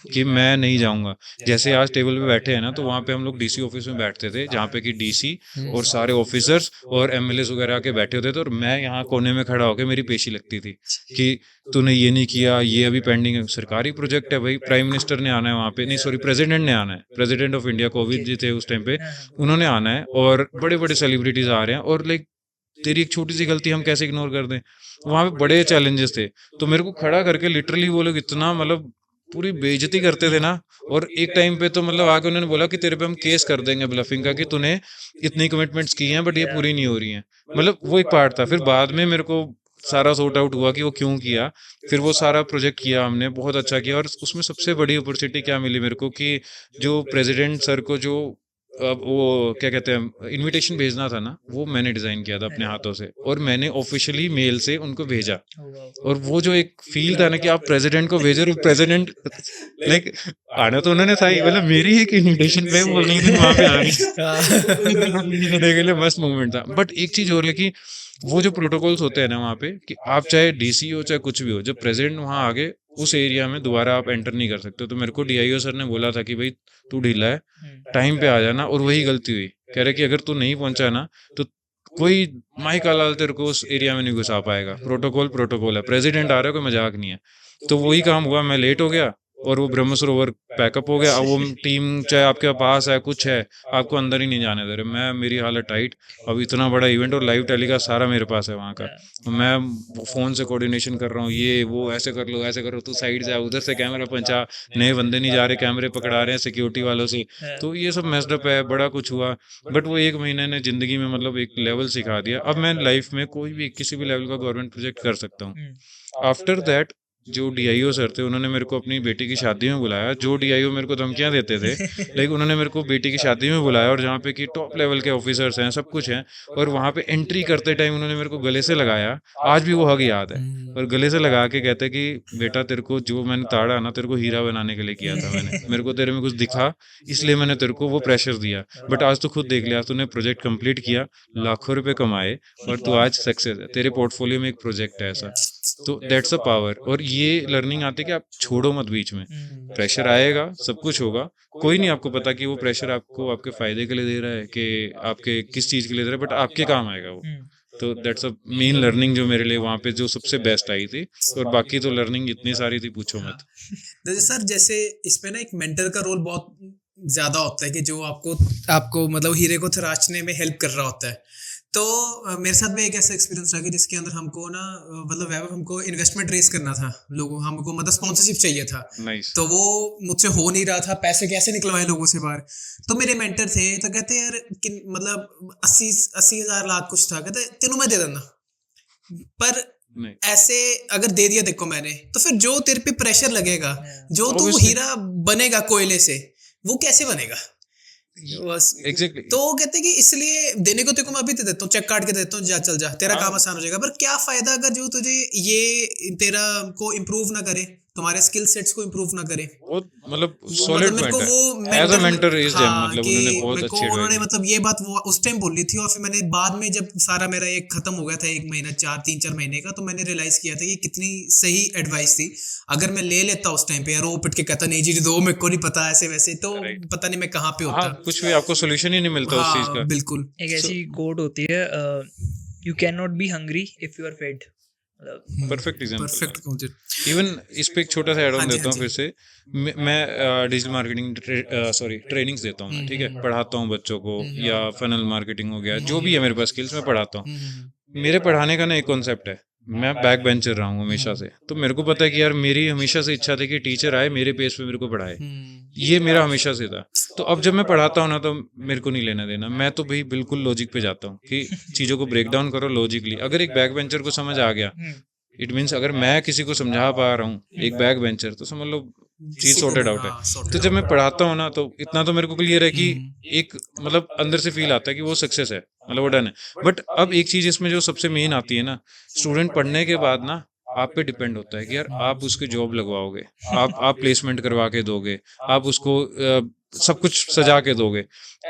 A: कि मैं नहीं जाऊंगा। जैसे आज टेबल पे बैठे हैं ना, तो वहाँ पे हम लोग डीसी ऑफिस में बैठते थे, जहाँ पे कि डीसी और सारे ऑफिसर्स और एमएलए वगैरह आके बैठे होते थे, और मैं यहाँ कोने में खड़ा होकर मेरी पेशी लगती थी कि तूने ये नहीं किया, ये अभी पेंडिंग है। सरकारी प्रोजेक्ट है भाई, प्राइम मिनिस्टर ने आना है वहाँ पे, नहीं सॉरी प्रेसिडेंट ने आना है, president of India Kovind ji थे उस टाइम पे, उन्होंने आना है, और बड़े बड़े सेलिब्रिटीज आ रहे हैं, और लाइक तेरी एक छोटी सी गलती हम कैसे इग्नोर कर दें। वहां पे बड़े चैलेंजेस थे, तो मेरे को खड़ा करके लिटरली वो लोग इतना मतलब पूरी बेइज्जती करते थे ना। और एक टाइम पे तो मतलब आके उन्होंने बोला कि तेरे पे हम केस कर देंगे ब्लफिंग का, कि तूने इतनी कमिटमेंट्स की हैं बट ये पूरी नहीं हो रही हैं। मतलब वो एक पार्ट था। फिर बाद में मेरे को सारा सॉर्ट आउट हुआ कि वो क्यों किया। फिर वो सारा प्रोजेक्ट किया हमने, बहुत अच्छा किया। और उसमें सबसे बड़ी अपॉर्चुनिटी क्या मिली मेरे को, कि जो प्रेसिडेंट सर को जो वो क्या कहते हैं इनविटेशन भेजना था ना, वो मैंने डिजाइन किया था अपने हाथों से, और मैंने ऑफिशियली मेल से उनको भेजा। और वो जो एक फील था ना कि आप प्रेसिडेंट को भेजे, और प्रेसिडेंट लाइक आना तो उन्होंने था ही, मतलब मेरी एक इनविटेशन पे वो नहीं वहां पे आ गई के लिए मस्त मूवमेंट था। बट एक चीज हो रही है कि वो जो प्रोटोकॉल्स होते हैं ना वहाँ पे, कि आप चाहे डीसी हो चाहे कुछ भी हो, जब प्रेसिडेंट वहां आगे उस एरिया में दोबारा आप एंटर नहीं कर सकते। तो मेरे को डीआईओ सर ने बोला था कि भाई तू ढीला है, टाइम पे आ जाना। और वही गलती हुई, कह रहे कि अगर तू नहीं पहुंचा ना तो कोई माई का लाल तेरे को उस एरिया में नहीं घुसा पाएगा। प्रोटोकॉल प्रोटोकॉल है, प्रेसिडेंट आ रहा है, कोई मजाक नहीं है। तो वही काम हुआ, मैं लेट हो गया और वो ब्रह्म सरोवर पैकअप हो गया। अब वो टीम चाहे आपके पास है कुछ है, आपको अंदर ही नहीं जाने दे रहे। मैं मेरी हालत टाइट, अब इतना बड़ा इवेंट और लाइव टेलीकास्ट सारा मेरे पास है वहाँ का। मैं फोन से कोऑर्डिनेशन कर रहा हूँ, ये वो ऐसे कर लो ऐसे करो, तू साइड से उधर से कैमरा पहुंचा, नए बंदे नहीं जा रहे, कैमरे पकड़ा रहे हैं सिक्योरिटी वालों से। तो ये सब मेस्डअप है, बड़ा कुछ हुआ। बट वो एक महीने ने जिंदगी में मतलब एक लेवल सिखा दिया। अब मैं लाइफ में कोई भी किसी भी लेवल का गवर्नमेंट प्रोजेक्ट कर सकता हूँ। आफ्टर दैट जो डीआईओ सर थे, उन्होंने मेरे को अपनी बेटी की शादी में बुलाया। जो डीआईओ मेरे को धमकियां देते थे, लाइक उन्होंने मेरे को बेटी की शादी में बुलाया, और जहाँ पे कि टॉप लेवल के ऑफिसर्स हैं, सब कुछ हैं, और वहाँ पे एंट्री करते टाइम उन्होंने मेरे को गले से लगाया। आज भी वो हग याद है। और गले से लगा के कहते कि बेटा तेरे को जो मैंने ताड़ा ना, तेरे को हीरा बनाने के लिए किया था मैंने, मेरे को तेरे में कुछ दिखा, इसलिए मैंने तेरे को वो प्रेशर दिया। बट आज तो खुद देख लिया, तूने प्रोजेक्ट कंप्लीट किया, लाखों रुपए कमाए, और तू आज सक्सेस है, तेरे पोर्टफोलियो में एक प्रोजेक्ट है ऐसा। तो दैट्स अ पावर। और ये लर्निंग आती है कि आप छोड़ो मत बीच में। प्रेशर आएगा, सब कुछ होगा, कोई नहीं आपको पता कि वो प्रेशर आपको आपके फायदे के लिए दे रहा है कि आपके किस चीज के लिए दे रहा है, बट आपके काम आएगा वो। तो दैट्स अ मेन लर्निंग जो मेरे लिए वहाँ पे जो सबसे बेस्ट आई थी। और बाकी तो लर्निंग इतनी सारी थी, पूछो मत।
C: जैसे सर, जैसे इसमें ना एक मेंटर का रोल बहुत ज्यादा होता है, कि जो आपको आपको मतलब हीरे को तराशने में हेल्प कर रहा होता है। तो मेरे साथ में एक ऐसा एक्सपीरियंस रहा कि जिसके अंदर हमको ना मतलब वैभव, हमको इन्वेस्टमेंट रेस करना था, लोगों हमको मतलब स्पॉन्सरशिप चाहिए था।
A: Nice.
C: तो वो मुझसे हो नहीं रहा था, पैसे कैसे निकलवाए लोगों से बाहर। तो मेरे मेंटर थे, तो कहते यार कि मतलब 80,000 लाख कुछ था, कहते तेनू मैं दे देना, पर
A: नहीं,
C: ऐसे अगर दे दिया देखो मैंने, तो फिर जो तेरे पे प्रेशर लगेगा, जो तू
A: Obviously.
C: हीरा बनेगा कोयले से, वो कैसे बनेगा। बस
A: एग्जैक्टली।
C: तो वो कहते हैं कि इसलिए देने को तेरे को मैं अभी दे देता हूँ, चेक काट के दे देता हूँ, जा चल जा, तेरा काम आसान हो जाएगा। पर क्या फायदा अगर जो तुझे ये तेरा को इम्प्रूव ना करे, तुम्हारे स्किल सेट्स को इम्प्रूव ना करे।
A: वो मतलब
C: वो
A: सॉलिड
C: मतलब मेरे को
A: पॉइंट
C: वो
A: है। As a
C: mentor,
A: mentor is gem,
C: हाँ,
A: मतलब
C: कि
A: उन्होंने बहुत
C: मेरे को
A: अच्छी
C: उन्होंने
A: एडवाइस
C: मतलब ये बात वो उस टाइम बोली थी। और फिर मैंने बाद में जब सारा मेरा एक खत्म हो गया था, एक महीना 3-4 महीने का, तो मैंने रियलाइज किया था कि कितनी सही एडवाइस थी। अगर मैं ले लेता उस टाइम पे, यार वो पिट के कहता नहीं जी दो, मेरे को नहीं पता ऐसे वैसे, तो
A: Right.
C: पता नहीं मैं कहाँ पे
A: हाँ,
C: होता।
A: कुछ भी आपको सोल्यूशन ही नहीं मिलता उस चीज
C: हाँ
A: का।
C: बिल्कुल।
B: एक ऐसी कोट होती है, you can not be hungry if you are fed.
A: Perfect example.
C: Perfect.
A: Even इस पे एक छोटा सा एड
C: हाँ
A: ऑन
C: जी,
A: देता हूँ
C: हाँ
A: फिर से। मैं डिजिटल मार्केटिंग ट्रेनिंग्स देता हूँ, ठीक है, पढ़ाता हूँ बच्चों को, या फनल मार्केटिंग हो गया, जो भी है मेरे पास स्किल्स मैं पढ़ाता हूँ। मेरे पढ़ाने का ना एक कॉन्सेप्ट है, मैं बैक बेंचर रहा हूँ हमेशा से। तो मेरे को पता है कि यार मेरी हमेशा से इच्छा थी कि टीचर आए मेरे पेस पे मेरे को पढ़ाए, ये मेरा हमेशा से था। तो अब जब मैं पढ़ाता हूँ ना, तो मेरे को नहीं लेना देना, मैं तो भाई बिल्कुल लॉजिक पे जाता हूँ कि चीज़ों को ब्रेक डाउन करो लॉजिकली। अगर एक बैक बेंचर को समझ आ गया, इट मीन्स अगर मैं किसी को समझा पा रहा हूँ, एक बैक बेंचर, तो समझ लो चीज सॉर्टेड आउट है। तो जब मैं पढ़ाता हूँ ना, तो इतना तो मेरे को क्लियर है कि एक मतलब अंदर से फील आता है कि वो सक्सेस है, मतलब वो डन है। बट अब एक चीज इसमें जो सबसे मेन आती है ना, स्टूडेंट पढ़ने के बाद ना आप पे डिपेंड होता है कि यार आप उसके जॉब लगवाओगे, आप प्लेसमेंट करवा के दोगे, आप उसको सब कुछ सजा के दोगे।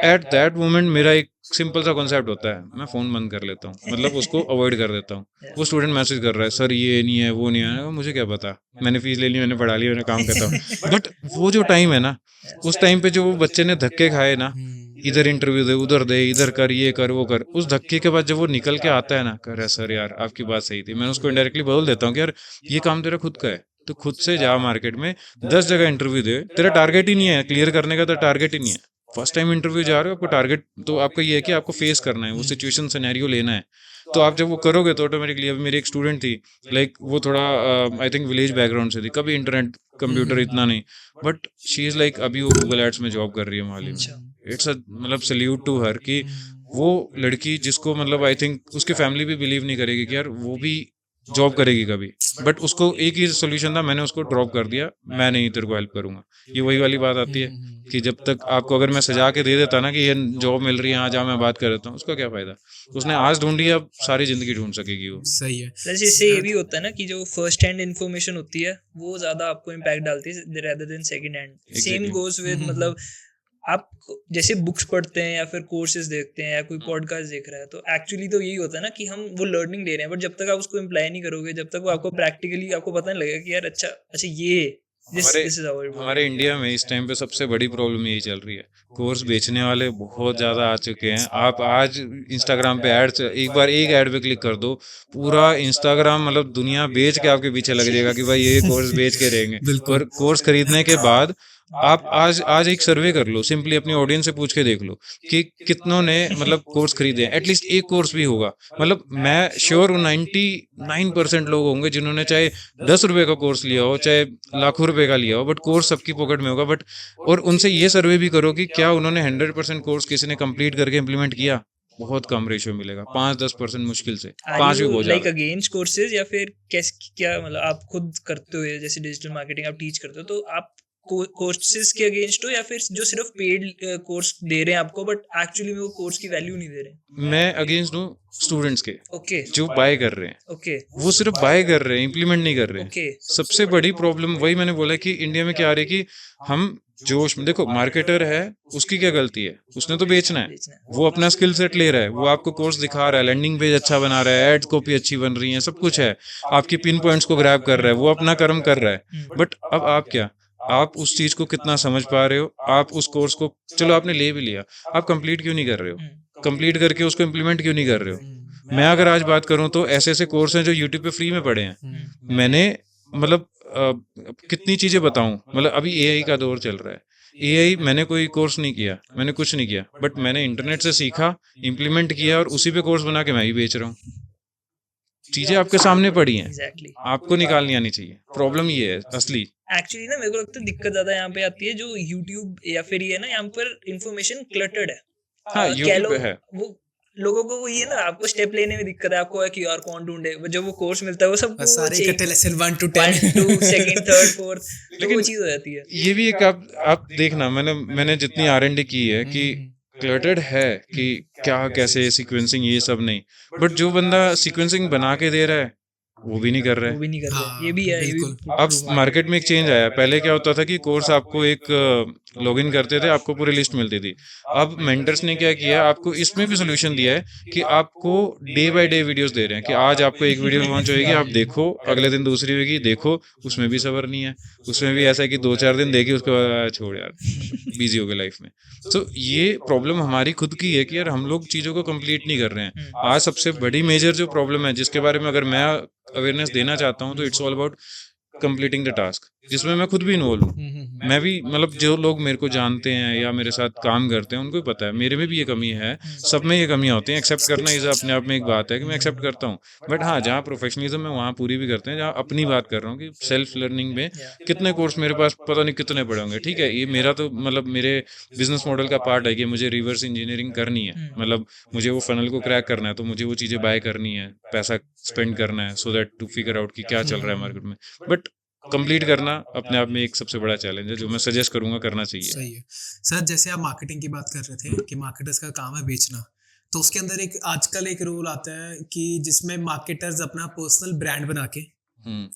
A: एट दैट मोमेंट मेरा एक सिंपल सा कॉन्सेप्ट होता है, मैं फ़ोन बंद कर लेता हूँ, मतलब उसको अवॉइड कर देता हूँ। वो स्टूडेंट मैसेज कर रहा है, सर ये नहीं है, वो नहीं है, मुझे क्या पता, मैंने फीस ले ली, मैंने पढ़ा ली, मैंने काम करता हूँ। बट वो जो टाइम है ना, उस टाइम पे जो वो बच्चे ने धक्के खाए ना, इधर इंटरव्यू दे, उधर दे, इधर कर, ये कर, वो कर, उस धक्के के बाद जब वो निकल के आता है ना, कह रहा है सर यार आपकी बात सही थी, मैं उसको इनडायरेक्टली बोल देता हूँ कि यार ये काम तेरा खुद का है, तो खुद से जा मार्केट में 10 जगह इंटरव्यू दे, तेरा टारगेट ही नहीं है क्लियर करने का, तो टारगेट ही नहीं है। फर्स्ट टाइम इंटरव्यू जा रहे हो, आपको टारगेट तो आपका ये है कि आपको फेस करना है, वो सिचुएशन सिनेरियो लेना है। तो आप जब वो करोगे तो ऑटोमेटिकली, अभी मेरी एक स्टूडेंट थी, लाइक वो थोड़ा आई थिंक विलेज बैकग्राउंड से थी, कभी इंटरनेट कंप्यूटर इतना नहीं, बट शी इज लाइक अभी वो गूगल एड्स में जॉब कर रही है मोहाली में। इट्स अ मतलब सल्यूट टू हर कि वो लड़की जिसको मतलब आई थिंक उसकी फैमिली भी बिलीव नहीं करेगी कि यार वो भी जॉब करेगी कभी, बट उसको एक ही सोल्यूशन था, मैंने उसको ड्रॉप कर दिया, मैं नहीं तेरे को हेल्प करूंगा। ये वही वाली बात आती है कि जब तक आपको अगर मैं सजा के दे देता ना कि ये जॉब मिल रही है, आज मैं बात कर देता हूँ, उसका क्या फायदा। उसने आज ढूंढी, अब सारी जिंदगी ढूंढ सकेगी वो।
C: सही है।
B: प्लस इससे ये भी होता है ना कि जो फर्स्ट हैंड इन्फॉर्मेशन होती है वो ज्यादा आपको इम्पैक्ट डालती है rather than second hand. Same
A: Exactly.
B: Goes with मतलब आप जैसे बुक्स पढ़ते हैं या फिर कोर्सेज देखते हैं या कोई पॉडकास्ट देख रहा है, तो एक्चुअली तो यही होता है ना कि हम वो लर्निंग ले रहे हैं, बट जब तक आप उसको इम्प्लाई नहीं करोगे, जब तक वो आपको प्रैक्टिकली आपको पता नहीं लगेगा कि यार अच्छा ये
A: हमारे इंडिया में इस टाइम पे सबसे बड़ी प्रॉब्लम यही चल रही है, कोर्स बेचने वाले बहुत ज्यादा आ चुके हैं। आप आज इंस्टाग्राम पे एड, एक बार एक एड पे क्लिक कर दो, पूरा इंस्टाग्राम मतलब दुनिया बेच के आपके पीछे लग जाएगा कि भाई ये कोर्स बेच के रहेंगे। और कोर्स खरीदने के बाद आप आज एक सर्वे कर लो, सिंपली अपनी ऑडियंस से पूछ के देख लो कि कितनों ने मतलब कोर्स खरीदे हैं। एटलीस्ट एक कोर्स भी होगा, मतलब मैं श्योर हूँ 99% लोग होंगे जिन्होंने चाहे 10 रुपए का कोर्स लिया हो, चाहे लाखों रुपए का लिया हो, बट कोर्स सबकी पॉकेट में होगा। बट और उनसे ये सर्वे भी करो कि क्या उन्होंने 100% कोर्स किसी ने कंप्लीट करके इम्प्लीमेंट किया, बहुत कम रेशियो मिलेगा, 5-10% मुश्किल से, 5 भी बहुत
B: लाइक
A: ज्यादा।
B: अगेंस्ट कोर्सेज या फिर कैसे क्या मतलब आप खुद करते हो जैसे डिजिटल मार्केटिंग आप टीच करते हो, तो आप कोर्सेज के अगेंस्ट हो या फिर जो सिर्फ पेड कोर्स दे रहे हैं आपको बट एक्चुअली में वो कोर्स की वैल्यू नहीं दे रहे?
A: मैं अगेंस्ट हूँ स्टूडेंट्स के,
B: ओके
A: जो बाय कर रहे हैं,
B: ओके
A: वो सिर्फ बाय कर रहे हैं, इम्प्लीमेंट नहीं कर रहे हैं।
B: ओके
A: सबसे बड़ी प्रॉब्लम वही मैंने बोला कि इंडिया में क्या आ रही है कि हम जोश में, देखो मार्केटर है, उसकी क्या गलती है, उसने तो बेचना है, वो अपना स्किल सेट ले रहा है, वो आपको कोर्स दिखा रहा है, लैंडिंग पेज अच्छा बना रहा है, एड कॉपी अच्छी बन रही है, सब कुछ है, आपकी पिन पॉइंट्स को ग्रैब कर रहा है, वो अपना कर्म कर रहा है। बट अब आप क्या, आप उस चीज को कितना समझ पा रहे हो, आप उस कोर्स को, चलो आपने ले भी लिया, आप कंप्लीट क्यों नहीं कर रहे हो, कंप्लीट करके उसको इम्प्लीमेंट क्यों नहीं कर रहे हो। मैं अगर आज बात करूं तो ऐसे ऐसे कोर्स हैं जो यूट्यूब पे फ्री में पढ़े हैं, मैंने मतलब कितनी चीजें बताऊं, मतलब अभी एआई का दौर चल रहा है, एआई मैंने कोई कोर्स नहीं किया, मैंने कुछ नहीं किया, बट मैंने इंटरनेट से सीखा, इम्प्लीमेंट किया, और उसी पे कोर्स बना के मैं ही बेच रहा हूँ। चीजें आपके सामने पड़ी हैं,
B: एग्जैक्टली।
A: आपको निकालनी आनी चाहिए। प्रॉब्लम ये है असली।
B: एक्चुअली ना मेरे को लगता है दिक्कत ज्यादा यहाँ पे आती है जो यूट्यूब या फिर ये ना यहाँ पर इंफॉर्मेशन क्लटर्ड है।
A: हाँ,
B: कह
A: यूट्यूब
B: लो
A: पे है।
B: वो लोगों को वो ये ना आपको स्टेप लेने में दिक्कत है, आपको क्यूआर कौन ढूंढे, जो वो कोर्स मिलता है वो सब
C: सारे इकट्ठे lesson 1 to
B: 1
C: 10
B: 2 second third fourth, तो वो
A: लेकिन
B: चीज हो जाती है।
A: ये भी एक आप देखना, मैंने जितनी R&D की है कि क्लटर्ड है कि क्या कैसे सीक्वेंसिंग ये सब नहीं, बट जो बंदा सीक्वेंसिंग बना के दे रहा है वो भी नहीं कर रहा
B: वो
A: है।
B: भी नहीं कर रहे,
C: हाँ,
B: ये भी है, ये भी
C: बिल्कुल।
A: अब मार्केट में एक चेंज आया, पहले क्या होता था कि कोर्स आपको एक लॉगिन करते थे, आपको पूरी लिस्ट मिलती थी। अब मेंटर्स ने क्या किया, आपको इसमें भी सोल्यूशन दिया है कि आपको डे बाय डे वीडियोस दे रहे हैं कि आज आपको एक वीडियो लॉन्च होगी, आप देखो, अगले दिन दूसरी होगी, देखो, उसमें भी सबर नहीं है, उसमें भी ऐसा है कि 2-4 दिन देखी, उसके बाद छोड़ यार, बिजी हो गए लाइफ में। तो ये प्रॉब्लम हमारी खुद की है कि यार हम लोग चीजों को कंप्लीट नहीं कर रहे हैं। आज सबसे बड़ी मेजर जो प्रॉब्लम है, जिसके बारे में अगर मैं अवेयरनेस देना चाहता हूँ, तो it's all about completing the task, जिसमें मैं खुद भी इन्वॉल्व हूँ। मैं भी मतलब जो लोग मेरे को जानते हैं या मेरे साथ काम करते हैं उनको भी पता है मेरे में भी ये कमी है, सब में ये कमियां होती हैं। एक्सेप्ट करना इस अपने आप में एक बात है कि मैं एक्सेप्ट करता हूँ, बट हाँ जहाँ प्रोफेशनलिज्म है वहाँ पूरी भी करते हैं। जहाँ अपनी बात कर रहा हूँ कि सेल्फ लर्निंग में कितने कोर्स मेरे पास पता नहीं कितने पड़े होंगे, ठीक है, ये मेरा तो मतलब मेरे बिजनेस मॉडल का पार्ट है कि मुझे रिवर्स इंजीनियरिंग करनी है, मतलब मुझे वो फनल को क्रैक करना है, तो मुझे वो चीज़ें बाय करनी है, पैसा स्पेंड करना है, so that to figure out कि क्या चल रहा है मार्केट में। बट कंप्लीट करना अपने आप में एक सबसे बड़ा चैलेंज है जो मैं सजेस्ट करूंगा करना चाहिए।
C: सही है सर। जैसे आप मार्केटिंग की बात कर रहे थे कि मार्केटर्स का काम है बेचना, तो उसके अंदर एक आजकल एक रूल आता है कि जिसमें मार्केटर्स अपना पर्सनल ब्रांड बना के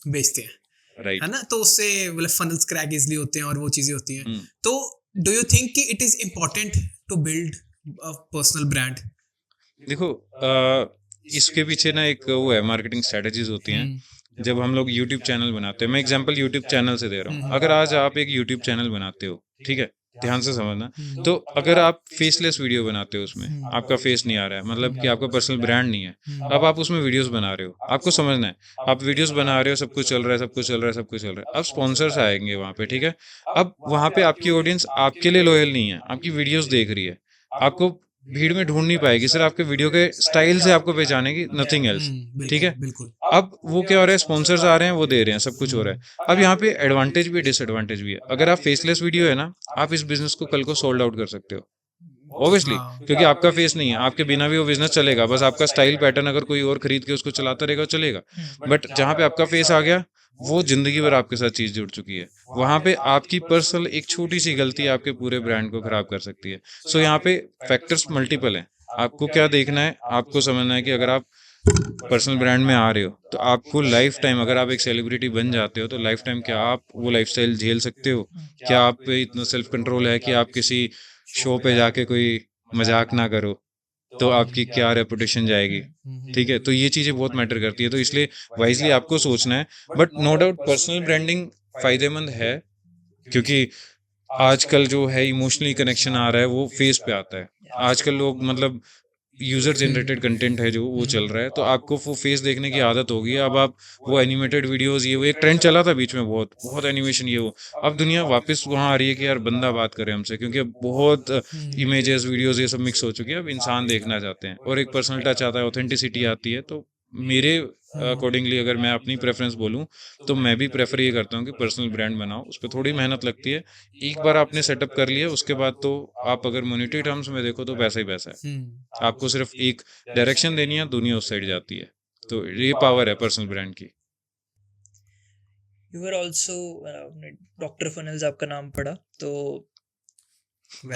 C: बेचते हैं,
A: राइट
C: है ना, तो उससे मतलब फनल्स क्रैक इजली होते हैं और वो चीजें होती हैं। तो डू यू थिंक कि it is important to build a personal brand?
A: देखो इसके पीछे ना एक वो है, मार्केटिंग स्ट्रेटजीज होती हैं। जब हम लोग यूट्यूब चैनल बनाते हैं, मैं एग्जांपल यूट्यूब चैनल से दे रहा हूँ। अगर आज आप एक यूट्यूब चैनल बनाते हो, ठीक है, ध्यान से समझना, तो अगर आप फेसलेस वीडियो बनाते हो, उसमें आपका फेस नहीं आ रहा है, मतलब कि आपका पर्सनल ब्रांड नहीं है, अब आप उसमें वीडियोस बना रहे हो, आपको समझना है, आप वीडियोस बना रहे हो, सब कुछ चल रहा है, सब कुछ चल रहा है, सब कुछ चल रहा है, अब स्पॉन्सर्स आएंगे वहां पे, ठीक है। अब वहां पे आपकी ऑडियंस आपके लिए लॉयल नहीं है, आपकी वीडियोस देख रही है, आपको भीड़ में ढूंढ नहीं पाएगी, सिर्फ आपके वीडियो के स्टाइल से आपको पहचानेगी, नथिंग एल्स, ठीक है।
C: बिल्कुल।
A: अब वो क्या हो रहा है, स्पॉन्सर्स आ रहे हैं, वो दे रहे हैं, सब कुछ हो रहा है। अब यहाँ पे एडवांटेज भी है, डिसएडवांटेज भी है। अगर आप फेसलेस वीडियो है ना, आप इस बिजनेस को कल को सोल्ड आउट कर सकते हो, ऑब्वियसली, क्योंकि आपका फेस नहीं है, आपके बिना भी वो बिजनेस चलेगा, बस आपका स्टाइल पैटर्न अगर कोई और खरीद के उसको चलाता रहेगा चलेगा। बट जहाँ पे आपका फेस आ गया, वो जिंदगी भर आपके साथ चीज जुड़ चुकी है, वहां पे आपकी पर्सनल एक छोटी सी गलती आपके पूरे ब्रांड को खराब कर सकती है। सो यहाँ पे फैक्टर्स मल्टीपल हैं, आपको क्या देखना है, आपको समझना है कि अगर आप पर्सनल ब्रांड में आ रहे हो तो आपको लाइफ टाइम, अगर आप एक सेलिब्रिटी बन जाते हो तो लाइफ टाइम क्या आप वो लाइफस्टाइल झेल सकते हो? क्या आप पे इतना सेल्फ कंट्रोल है कि आप किसी शो पे जाके कोई मजाक ना करो, तो आपकी क्या रेपुटेशन जाएगी, ठीक है। तो ये चीजें बहुत मैटर करती है, तो इसलिए वाइजली आपको सोचना है। But no doubt personal branding फायदेमंद है, क्योंकि आजकल जो है इमोशनली कनेक्शन आ रहा है वो फेस पे आता है। आजकल लोग मतलब यूजर जनरेटेड कंटेंट है जो वो चल रहा है, तो आपको वो फेस देखने की आदत होगी। अब आप वो एनिमेटेड वीडियोस, ये वो एक ट्रेंड चला था बीच में, बहुत बहुत एनिमेशन ये वो, अब दुनिया वापस वहां आ रही है कि यार बंदा बात करे हमसे, क्योंकि अब बहुत इमेजेस वीडियोस ये सब मिक्स हो चुकी है, अब इंसान देखना चाहते हैं और एक पर्सनल टच आता है, ऑथेंटिसिटी आती है। तो मेरे अकॉर्डिंगली अगर मैं अपनी प्रेफरेंस बोलूं तो मैं भी प्रेफर ये करता हूँ कि पर्सनल ब्रांड बनाओ, उस पर थोड़ी मेहनत लगती है। एक बार आपने सेटअप कर लिया, उसके बाद तो आप अगर मॉनेटरी टर्म्स में देखो तो पैसा ही पैसा है, आपको सिर्फ एक डायरेक्शन देनी है, दुनिया उस साइड जाती है। तो ये पावर है पर्सनल ब्रांड की।
B: You are also doctor funnels आपका नाम पड़ा, तो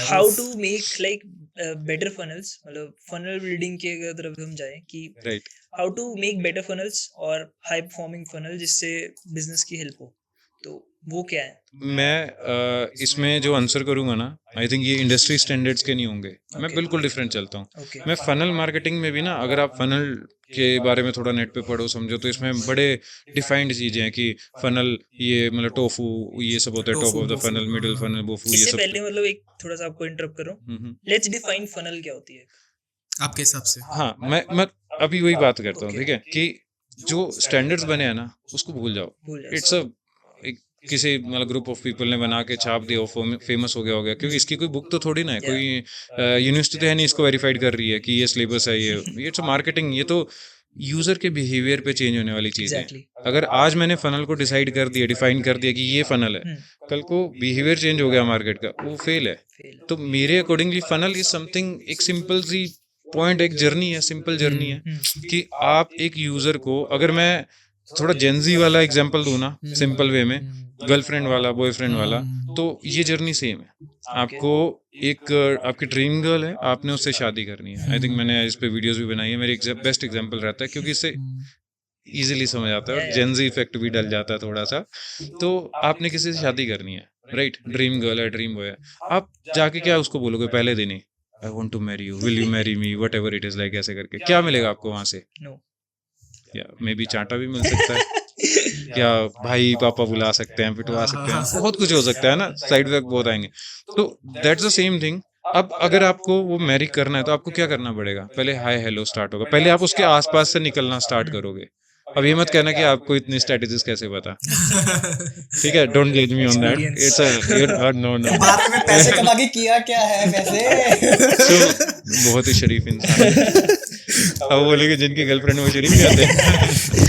B: how to make like better funnels, मतलब फनल बिल्डिंग के अगर तरफ हम जाएं कि
A: right,
B: how to make better funnels और हाई परफॉर्मिंग फनल जिससे बिजनेस की हेल्प हो, तो वो क्या है?
A: मैं इसमें जो आंसर करूंगा ना, आई थिंक ये इंडस्ट्री स्टैंडर्ड्स के नहीं होंगे, मैं बिल्कुल डिफरेंट चलता हूँ।
B: ओके,
A: मैं फनल मार्केटिंग में भी ना, अगर आप फनल के बारे में थोड़ा नेट पे पढ़ो समझो, तो इसमें बड़े डिफाइंड चीजें हैं कि फनल ये मतलब टोफू ये सब होता है, top of the funnel, middle funnel, BOFU, ये
B: इससे
A: सब।
B: पहले मतलब एक थोड़ा सा आपको इंटरप्ट कर रहा हूँ, लेट्स डिफाइन फनल क्या होती है
C: आपके हिसाब से?
A: हाँ, मैं अभी वही बात करता हूँ,
B: Okay.
A: ठीक है, कि जो स्टैंडर्ड्स बने हैं ना उसको भूल जाओ।
B: भूल जाओ।
A: इट्स किसी मतलब ग्रुप ऑफ पीपल ने बना के छाप दिया, फेमस हो गया, क्योंकि इसकी कोई बुक तो थोड़ी ना है, कोई यूनिवर्सिटी तो है नहीं इसको वेरीफाइड कर रही है कि ये सिलेबस है, ये इट्स मार्केटिंग, ये तो यूजर के बिहेवियर पे चेंज होने वाली चीज है।
B: Exactly.
A: अगर आज मैंने फनल को डिसाइड कर दिया, डिफाइन कर दिया कि ये फनल है, कल को बिहेवियर चेंज हो गया मार्केट का, वो फेल है।
B: फेल।
A: तो मेरे अकॉर्डिंगली फनल इज समथिंग, एक सिंपल सी पॉइंट, एक जर्नी है, सिंपल जर्नी है कि आप एक यूजर को, अगर मैं थोड़ा जेंजी वाला एग्जांपल दूं ना सिंपल वे में, गर्लफ्रेंड वाला, बॉयफ्रेंड वाला, तो ये जर्नी सेम है। आपको एक आपकी ड्रीम गर्ल है, आपने उससे शादी करनी है। आई थिंक मैंने इस पे वीडियोस भी बनाई है, मेरी बेस्ट एग्जांपल रहता है, क्योंकि इससे इजीली समझ आता है और जेंजी इफेक्ट भी डल जाता है थोड़ा सा। तो आपने किसी से शादी करनी है, राइट, ड्रीम गर्ल है, ड्रीम बॉय है, आप जाके क्या उसको बोलोगे पहले दिन ही, I want to marry you, will you marry me, whatever it is, like ऐसे करके क्या मिलेगा आपको वहां से?
B: नो,
A: या मे बी चांटा भी मिल सकता है, क्या भाई पापा बुला सकते हैं, पिटवा सकते हैं, बहुत कुछ हो सकता है ना, साइड इफेक्ट बहुत आएंगे। तो दैट्स द सेम थिंग। अब अगर आपको वो मैरी करना है तो आपको क्या करना पड़ेगा? पहले हाय हेलो स्टार्ट होगा, पहले आप उसके आसपास से निकलना स्टार्ट करोगे। अब ये मत कहना कि आपको इतनी स्ट्रेटजीज कैसे पता, ठीक है, डोंट जज me on that, it's no no.
C: बाद में पैसे कमा के किया क्या है वैसे?
A: So, बहुत ही शरीफ इंसान है। अब बोलेंगे जिनकी गर्लफ्रेंड वो शरीफ नहीं होते।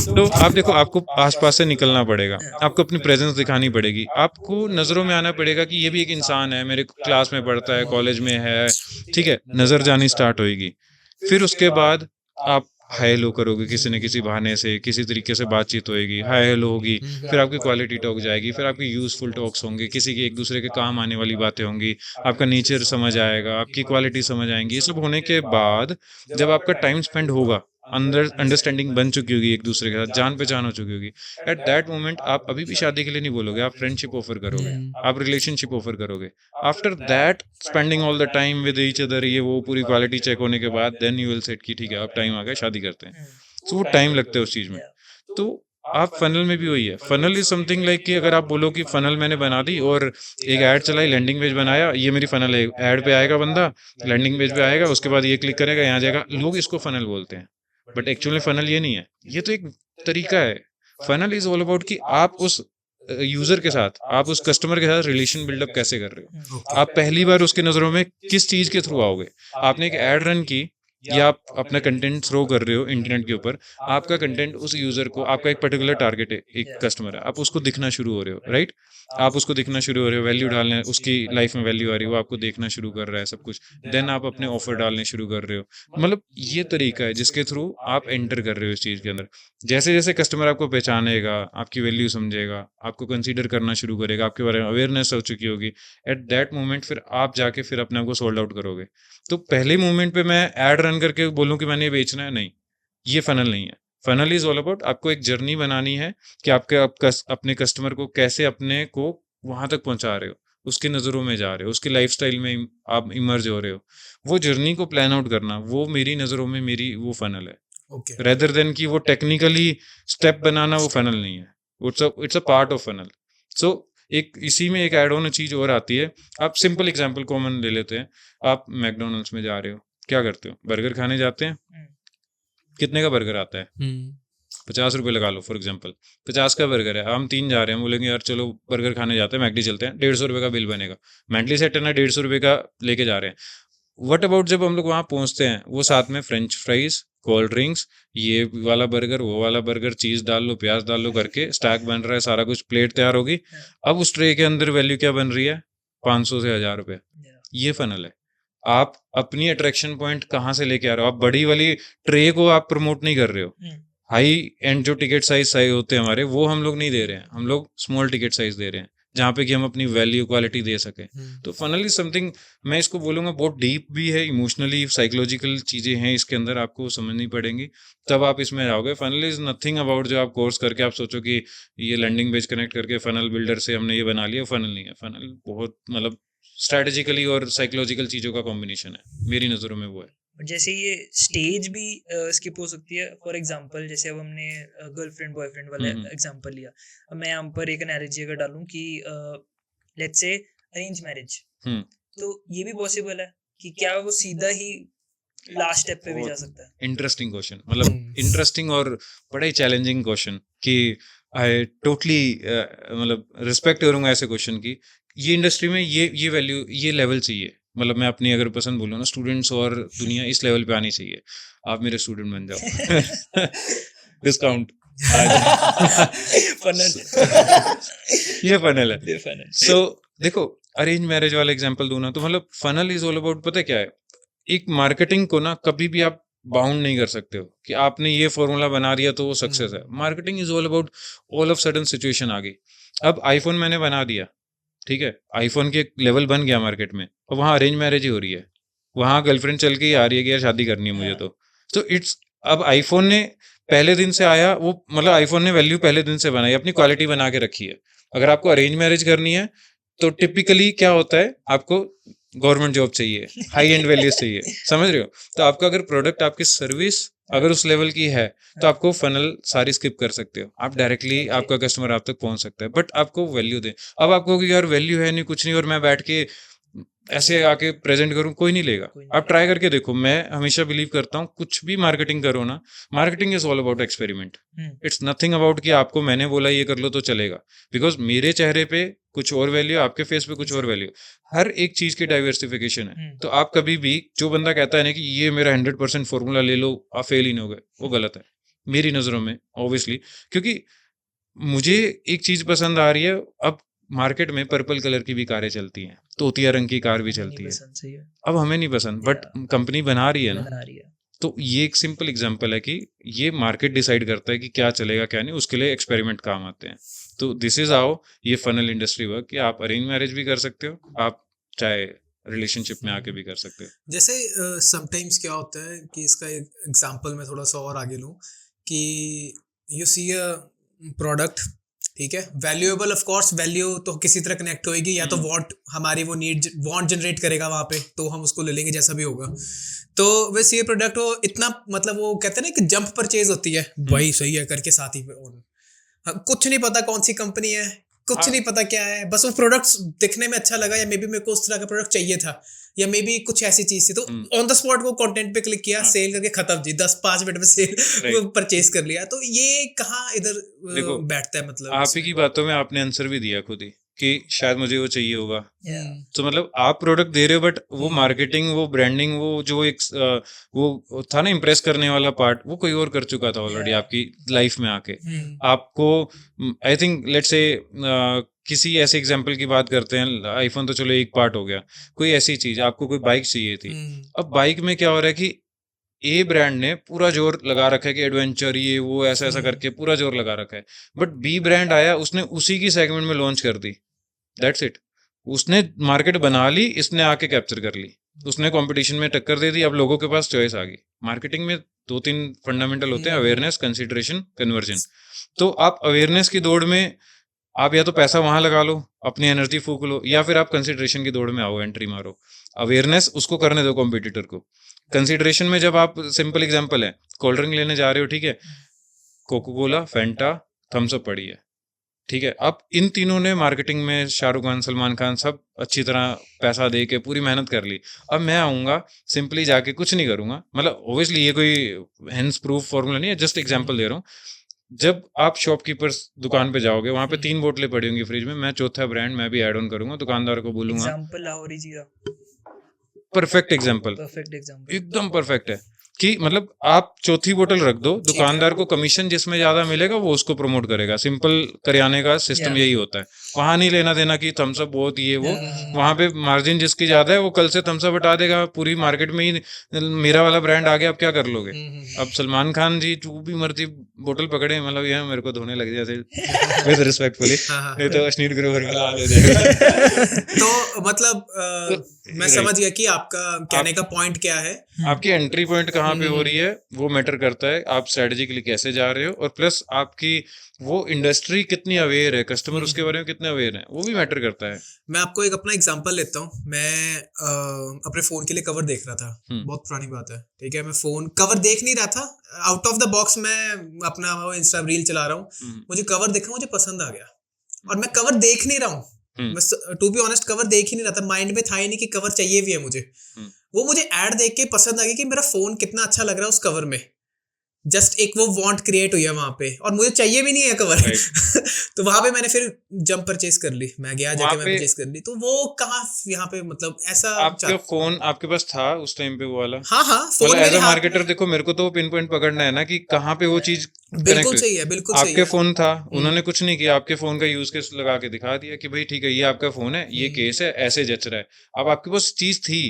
A: तो आप देखो, आपको आसपास से निकलना पड़ेगा, आपको अपनी प्रेजेंस दिखानी पड़ेगी, आपको नजरों में आना पड़ेगा कि ये भी एक इंसान है, मेरे क्लास में पढ़ता है, कॉलेज में है, ठीक है, नजर जानी स्टार्ट होगी। फिर उसके बाद आप हाय हेलो करोगे, किसी न किसी बहाने से, किसी तरीके से बातचीत होगी, हाय हेलो होगी, फिर आपकी क्वालिटी टॉक जाएगी, फिर आपकी यूजफुल टॉक्स होंगे, किसी की एक दूसरे के काम आने वाली बातें होंगी, आपका नेचर समझ आएगा, आपकी क्वालिटी समझ आएंगी। ये सब होने के बाद जब आपका टाइम स्पेंड होगा, अंडरस्टैंडिंग बन चुकी होगी एक दूसरे के साथ, जान पहचान हो चुकी होगी, एट दैट मोमेंट आप अभी भी शादी के लिए नहीं बोलोगे, आप फ्रेंडशिप ऑफर करोगे, आप रिलेशनशिप ऑफर करोगे। After that spending all the time with each other, ये वो पूरी क्वालिटी चेक होने के बाद देन यू विल सेट कि ठीक है अब टाइम आ गया शादी करते हैं। तो वो टाइम लगता है उस चीज में। तो आप फनल में भी वही है, फनल इज समथिंग लाइक कि अगर आप बोलो कि फनल मैंने बना दी और एक ऐड चलाई, लैंडिंग पेज बनाया, ये मेरी फनल है, ऐड पे आएगा बंदा, लैंडिंग पेज पे आएगा, उसके बाद ये क्लिक करेगा, यहाँ जाएगा, लोग इसको फनल बोलते हैं, बट एक्चुअली फनल ये नहीं है, ये तो एक तरीका है। फनल इज ऑल अबाउट कि आप उस यूजर के साथ, आप उस कस्टमर के साथ रिलेशन बिल्डअप कैसे कर रहे हो। आप पहली बार उसके नजरों में किस चीज के थ्रू आओगे। आपने एक ऐड रन की या आप अपना कंटेंट थ्रो कर रहे हो इंटरनेट के ऊपर, आपका कंटेंट उस यूजर को, आपका एक पर्टिकुलर टारगेट है, एक कस्टमर है, आप उसको दिखना शुरू हो रहे हो, राइट, आप उसको दिखना शुरू हो रहे हो, वैल्यू डालने, उसकी लाइफ में वैल्यू आ रही है, वो आपको देखना शुरू कर रहा है सब कुछ, देन आप अपने ऑफर डालने शुरू कर रहे हो। मतलब ये तरीका है जिसके थ्रू आप एंटर कर रहे हो इस चीज के अंदर। जैसे जैसे कस्टमर आपको पहचानेगा, आपकी वैल्यू समझेगा, आपको कंसीडर करना शुरू करेगा, आपके बारे में अवेयरनेस हो चुकी होगी, एट दैट मोमेंट फिर आप जाके फिर अपने आप को सोल्ड आउट करोगे। तो पहले मोमेंट पे मैं ऐड रन करके बोलूं कि मैंने ये बेचना है, नहीं, ये फनल नहीं है। फनल इज ऑल अबाउट आपको एक जर्नी बनानी है कि अपने कस्टमर को कैसे अपने को वहां तक पहुंचा रहे हो, उसकी नजरों में जा रहे हो, उसकी लाइफस्टाइल में आप इमर्ज हो रहे हो, वो जर्नी को प्लान आउट करना, वो मेरी नजरों में मेरी वो फनल है, रेदर देन कि वो टेक्निकली स्टेप बनाना, वो फनल नहीं है, it's a part of funnel. So एक इसी में एक एड ऑन चीज और आती है। आप सिंपल एग्जांपल कॉमन ले लेते हैं, आप मैकडोनल्ड्स में जा रहे हो, क्या करते हो, बर्गर खाने जाते हैं, कितने का बर्गर आता है, 50 रुपये लगा लो फॉर एग्जाम्पल, 50 का बर्गर है, हम 3 जा रहे हैं, बोलेंगे यार चलो बर्गर खाने जाते हैं, मैकडी चलते हैं, 150 रुपये का बिल बनेगा, मेंटली सेट है ना, 150 रुपये का लेके जा रहे हैं। व्हाट अबाउट जब हम लोग वहां पहुंचते हैं, वो साथ में फ्रेंच फ्राइज, कोल्ड ड्रिंक्स, ये वाला बर्गर, वो वाला बर्गर, चीज डाल लो, प्याज डाल लो करके स्टैक बन रहा है, सारा कुछ प्लेट तैयार होगी। अब उस ट्रे के अंदर वैल्यू क्या बन रही है, 500 से 1000 रुपये। ये फनल है। आप अपनी अट्रैक्शन पॉइंट कहाँ से लेके आ रहे हो, आप बड़ी वाली ट्रे को आप प्रमोट नहीं कर रहे हो, हाई एंड जो टिकट साइज होते हैं हमारे, वो हम लोग नहीं दे रहे हैं, हम लोग स्मॉल टिकट साइज दे रहे हैं, जहाँ पे कि हम अपनी वैल्यू क्वालिटी दे सके। तो फनल इज समथिंग, मैं इसको बोलूंगा बहुत डीप भी है, इमोशनली साइकोलॉजिकल चीजें हैं इसके अंदर, आपको समझनी पड़ेंगी, तब आप इसमें आओगे। फनल इज नथिंग अबाउट जो आप कोर्स करके आप सोचो कि ये लैंडिंग पेज कनेक्ट करके फनल बिल्डर से हमने ये बना लिया, फनल नहीं है। फनल बहुत मतलब स्ट्रेटेजिकली और साइकोलॉजिकल चीजों का कॉम्बिनेशन है, मेरी नजरों में वो है।
B: जैसे ये स्टेज भी स्किप हो सकती है, फॉर एग्जांपल जैसे अब हमने गर्लफ्रेंड बॉयफ्रेंड वाला एग्जांपल लिया, अब मैं यहाँ पर एक एनालॉजी अगर डालूं कि लेट्स से अरेंज मैरिज, तो ये भी पॉसिबल है कि क्या वो सीधा ही लास्ट स्टेप पे भी जा सकता है।
A: इंटरेस्टिंग क्वेश्चन, मतलब इंटरेस्टिंग और बड़ा ही चैलेंजिंग क्वेश्चन कि आई टोटली मतलब रिस्पेक्ट करूंगा ऐसे क्वेश्चन की। ये इंडस्ट्री में ये वैल्यू, ये लेवल चाहिए, मतलब मैं अपनी अगर पसंद बोलूँ ना, स्टूडेंट्स और दुनिया इस लेवल पे आनी चाहिए, आप मेरे स्टूडेंट बन जाओ डिस्काउंट ये फनल है। सो देखो, अरेंज मैरिज वाला एग्जांपल दूं ना, तो मतलब फनल इज ऑल अबाउट, पता क्या है, एक मार्केटिंग को ना कभी भी आप बाउंड नहीं कर सकते हो कि आपने ये फॉर्मूला बना दिया तो वो सक्सेस है। Marketing is all about, all of sudden situation आ गई, अब आईफोन मैंने बना दिया, ठीक है, आईफोन के लेवल बन गया मार्केट में, और वहाँ अरेंज मैरिज ही हो रही है, वहाँ गर्लफ्रेंड चल के ही आ रही है कि यार शादी करनी है मुझे, तो इट्स, अब आईफोन ने पहले दिन से आया वो, मतलब आईफोन ने वैल्यू पहले दिन से बनाई, अपनी क्वालिटी बना के रखी है। अगर आपको अरेंज मैरिज करनी है तो टिपिकली क्या होता है, आपको गवर्नमेंट जॉब चाहिए, हाई एंड वैल्यूज चाहिए, समझ रहे हो। तो आपका अगर प्रोडक्ट, आपकी सर्विस अगर उस लेवल की है तो आपको फनल सारी स्किप कर सकते हो, आप डायरेक्टली आपका कस्टमर आप तक पहुंच सकता है, बट आपको वैल्यू दे। अब आपको यार वैल्यू है नहीं, कुछ नहीं, और मैं बैठ के ऐसे आके प्रेजेंट करूं, कोई नहीं लेगा। आप ट्राई करके देखो, मैं हमेशा बिलीव करता हूं कुछ भी मार्केटिंग करो ना, marketing is all about experiment, it's nothing about कि आपको मैंने बोला ये कर लो तो चलेगा, बिकॉज मेरे चेहरे पे कुछ और वैल्यू, आपके फेस पे कुछ और वैल्यू, हर एक चीज की डाइवर्सिफिकेशन है। तो आप कभी भी, जो बंदा कहता है ना कि ये मेरा 100% फॉर्मूला ले लो आप फेल ही नहीं हो गए, वो गलत है मेरी नजरों में, ऑब्वियसली, क्योंकि मुझे एक चीज पसंद आ रही है। अब मार्केट में पर्पल कलर की भी कारें चलती हैं, तोतिया रंग की कार भी चलती है, अब हमें नहीं पसंद, बट कंपनी बना रही है ना, तो ये एक सिंपल एग्जांपल है कि ये मार्केट डिसाइड करता है कि क्या चलेगा क्या नहीं, उसके लिए एक्सपेरिमेंट काम आते हैं। तो दिस इज हाउ ये फनल इंडस्ट्री वर्क, कि आप अरेंज मैरिज भी कर सकते हो, आप चाहे रिलेशनशिप में आके भी कर सकते हो।
C: जैसे समटाइम्स क्या होता है कि इसका एक एग्जांपल मैं थोड़ा सा और आगे लूँ कि यू सी अ प्रोडक्ट, ठीक है, वैल्यूएबल, ऑफ कोर्स वैल्यू तो किसी तरह कनेक्ट होएगी, या तो वांट हमारी वो नीड वांट जनरेट करेगा वहाँ पे, तो हम उसको ले लेंगे जैसा भी होगा। तो वैसे ये प्रोडक्ट वो इतना मतलब वो कहते हैं ना कि जंप परचेज होती है, भाई सही है करके साथ ही कुछ नहीं पता कौन सी कंपनी है, कुछ नहीं पता क्या है, बस वो प्रोडक्ट दिखने में अच्छा लगा, या मे बी मेरे को उस तरह का प्रोडक्ट चाहिए था, या मे बी कुछ ऐसी चीज थी, तो ऑन द स्पॉट वो कंटेंट पे क्लिक किया, सेल करके खत्म जी, 10-5 मिनट में सेल वो परचेज कर लिया। तो ये कहाँ इधर बैठता है? मतलब
A: आप ही की बातों में आपने आंसर भी दिया खुद ही कि शायद मुझे वो चाहिए होगा। तो मतलब आप प्रोडक्ट दे रहे हो, बट वो मार्केटिंग, वो ब्रांडिंग, वो जो एक वो था ना इम्प्रेस करने वाला पार्ट, वो कोई और कर चुका था ऑलरेडी आपकी लाइफ में आके। आपको आई थिंक लेट्स से किसी ऐसे एग्जांपल की बात करते हैं, आईफोन तो चलो एक पार्ट हो गया, कोई ऐसी चीज आपको कोई बाइक चाहिए थी। अब बाइक में क्या हो रहा है कि ए ब्रांड ने पूरा जोर लगा रखा है कि एडवेंचर ये वो ऐसा ऐसा करके पूरा जोर लगा रखा है, बट बी ब्रांड आया, उसने उसी की सेगमेंट में लॉन्च कर दी, दैट्स इट। उसने मार्केट बना ली, इसने आके कैप्चर कर ली, उसने कंपटीशन में टक्कर दे दी, अब लोगों के पास चॉइस आ गई। मार्केटिंग में 2-3 फंडामेंटल होते हैं, अवेयरनेस, कंसिडरेशन, कन्वर्जन। तो आप अवेयरनेस की दौड़ में आप या तो पैसा वहां लगा लो, अपनी एनर्जी फूक लो, या फिर आप कंसिडरेशन की दौड़ में आओ, एंट्री मारो। अवेयरनेस उसको करने दो कॉम्पिटिटर को। कंसिडरेशन में जब आप, सिंपल एग्जांपल है, कोल्ड ड्रिंक लेने जा रहे हो, ठीक है, कोको कोला, फेंटा, थम्स अप पड़ी है, ठीक है। अब इन तीनों ने मार्केटिंग में, शाहरुख खान, सलमान खान, सब अच्छी तरह पैसा दे के पूरी मेहनत कर ली। अब मैं आऊंगा सिंपली जाके कुछ नहीं करूंगा, मतलब ऑब्वियसली ये कोई हेंस प्रूफ फॉर्मूला नहीं है, जस्ट एग्जांपल दे रहा हूँ। जब आप शॉपकीपर्स दुकान पे जाओगे, वहां पे 3 बोतलें पड़ी होंगी फ्रिज में, मैं चौथा ब्रांड मैं भी ऐड ऑन करूंगा, दुकानदार को बोलूंगा।
B: एग्जांपल लाहौरी जीरा,
A: परफेक्ट एग्जांपल,
B: परफेक्ट एग्जांपल,
A: एकदम परफेक्ट है कि मतलब आप चौथी बोतल रख दो, दुकानदार को कमीशन जिसमें ज्यादा मिलेगा वो उसको प्रमोट करेगा। सिंपल करियाने का सिस्टम यही होता है, वहां नहीं लेना देना कि थम्स अप बहुत ये वो, वहां पे मार्जिन जिसकी ज्यादा है वो कल से थम्स अप हटा देगा, पूरी मार्केट में ही मेरा वाला ब्रांड आ गया, अब क्या कर लोगे? अब सलमान खान जी जो भी मर्जी बोतल पकड़े, मतलब ये मेरे को धोने लग जाते विद रिस्पेक्टफुली, नहीं तो अश्नीर ग्रोवर वाला हाल हो जाएगा।
C: तो मतलब मैं समझ गया कि आपका कहने का पॉइंट क्या है।
A: आपकी एंट्री पॉइंट कहाँ पे हो रही है वो मैटर करता है, आप स्ट्रेटेजिकली कैसे जा रहे हो, और प्लस आपकी वो इंडस्ट्री कितनी अवेयर है, कस्टमर उसके बारे में कितने अवेयर है, वो भी मैटर करता है।
C: मैं आपको एक अपना एग्जांपल लेता हूँ। मैं अपने फोन के लिए कवर देख रहा था, बहुत पुरानी बात है, ठीक है, मैं फोन कवर देख नहीं रहा था, आउट ऑफ द बॉक्स मैं अपना वो इंस्टा रील चला रहा हूँ, मुझे कवर देखा, मुझे पसंद आ गया, और मैं कवर देख नहीं रहा हूँ, मैं टू बी ऑनेस्ट कवर देख ही नहीं रहा था, माइंड में था ही नहीं कि कवर चाहिए भी है मुझे। वो मुझे ऐड देख के पसंद आ गई कि मेरा फोन कितना अच्छा लग रहा है उस कवर में, जस्ट एक वो वांट क्रिएट हुई है वहां पे, और मुझे चाहिए भी नहीं है कवर। तो वहां पे मैंने फिर जंप परचेज कर ली, मैं गया जाके मैं परचेज कर ली। तो वो कहाँ यहाँ पे मतलब ऐसा
A: आपका फोन आपके पास था उस टाइम पे वो वाला?
C: हाँ फोन
A: एज अ मार्केटर देखो, मेरे को तो पिन पॉइंट पकड़ना है ना कि कहाँ पे वो चीज
C: बिल्कुल सही है, बिल्कुल सही है।
A: आपके फोन था, उन्होंने कुछ नहीं किया, आपके फोन का यूज केस लगा के दिखा दिया कि भाई ठीक है ये आपका फोन है, ये केस है, ऐसे जच रहा है। अब आपके पास चीज थी,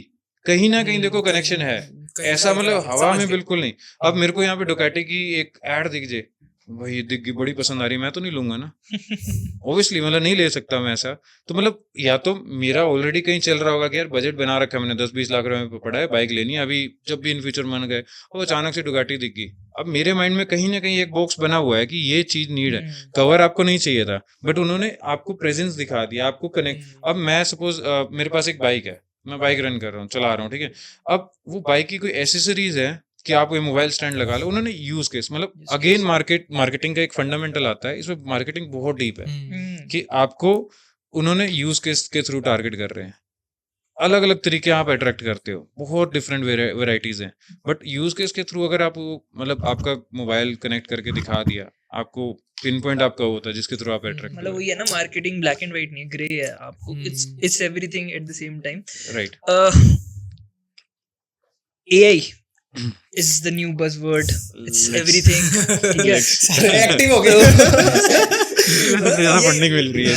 A: कहीं ना कहीं देखो कनेक्शन है, ऐसा मतलब हवा में बिल्कुल नहीं। अब मेरे को यहाँ पे डुकाटी की एक ऐड दिख जाए, भाई दिख गई, बड़ी पसंद आ रही, मैं तो नहीं लूंगा ना, ऑब्वियसली मतलब नहीं ले सकता मैं ऐसा। तो मतलब या तो मेरा ऑलरेडी कहीं चल रहा होगा कि यार बजट बना रखा है मैंने, 10-20 लाख रुपए में पड़ा है, बाइक लेनी है अभी, जब भी इन फ्यूचर मन गए, और अचानक से डुकाटी दिख गई। अब मेरे माइंड में कहीं ना कहीं एक बॉक्स बना हुआ है कि ये चीज नीड है, कवर आपको नहीं चाहिए था, बट उन्होंने आपको प्रेजेंस दिखा दिया, आपको कनेक्ट। अब मैं सपोज मेरे पास एक बाइक है, मैं बाइक रन कर रहा हूँ, चला रहा हूँ, ठीक है, अब वो बाइक की कोई एसेसरीज है कि आप कोई मोबाइल स्टैंड लगा लो, उन्होंने यूज केस, मतलब अगेन मार्केटिंग का एक फंडामेंटल आता है, इसमें मार्केटिंग बहुत डीप है कि आपको उन्होंने यूज केस के थ्रू टारगेट कर रहे हैं, अलग अलग तरीके आप अट्रैक्ट करते हो, बहुत डिफरेंट वेराइटीज हैं, बट यूज केस के थ्रू अगर आप मतलब आपका मोबाइल कनेक्ट करके दिखा दिया, आपको पिन पॉइंट आपका होता है जिसके थ्रू आप अट्रैक्ट,
B: मतलब वही है ना, मार्केटिंग ब्लैक एंड व्हाइट नहीं है, ग्रे है, आपको it's everything at the same time, right. AI is the new buzzword, it's everything, ठीक है,
C: एक्टिव हो गए,
A: ज्यादा फंडिंग मिल रही है।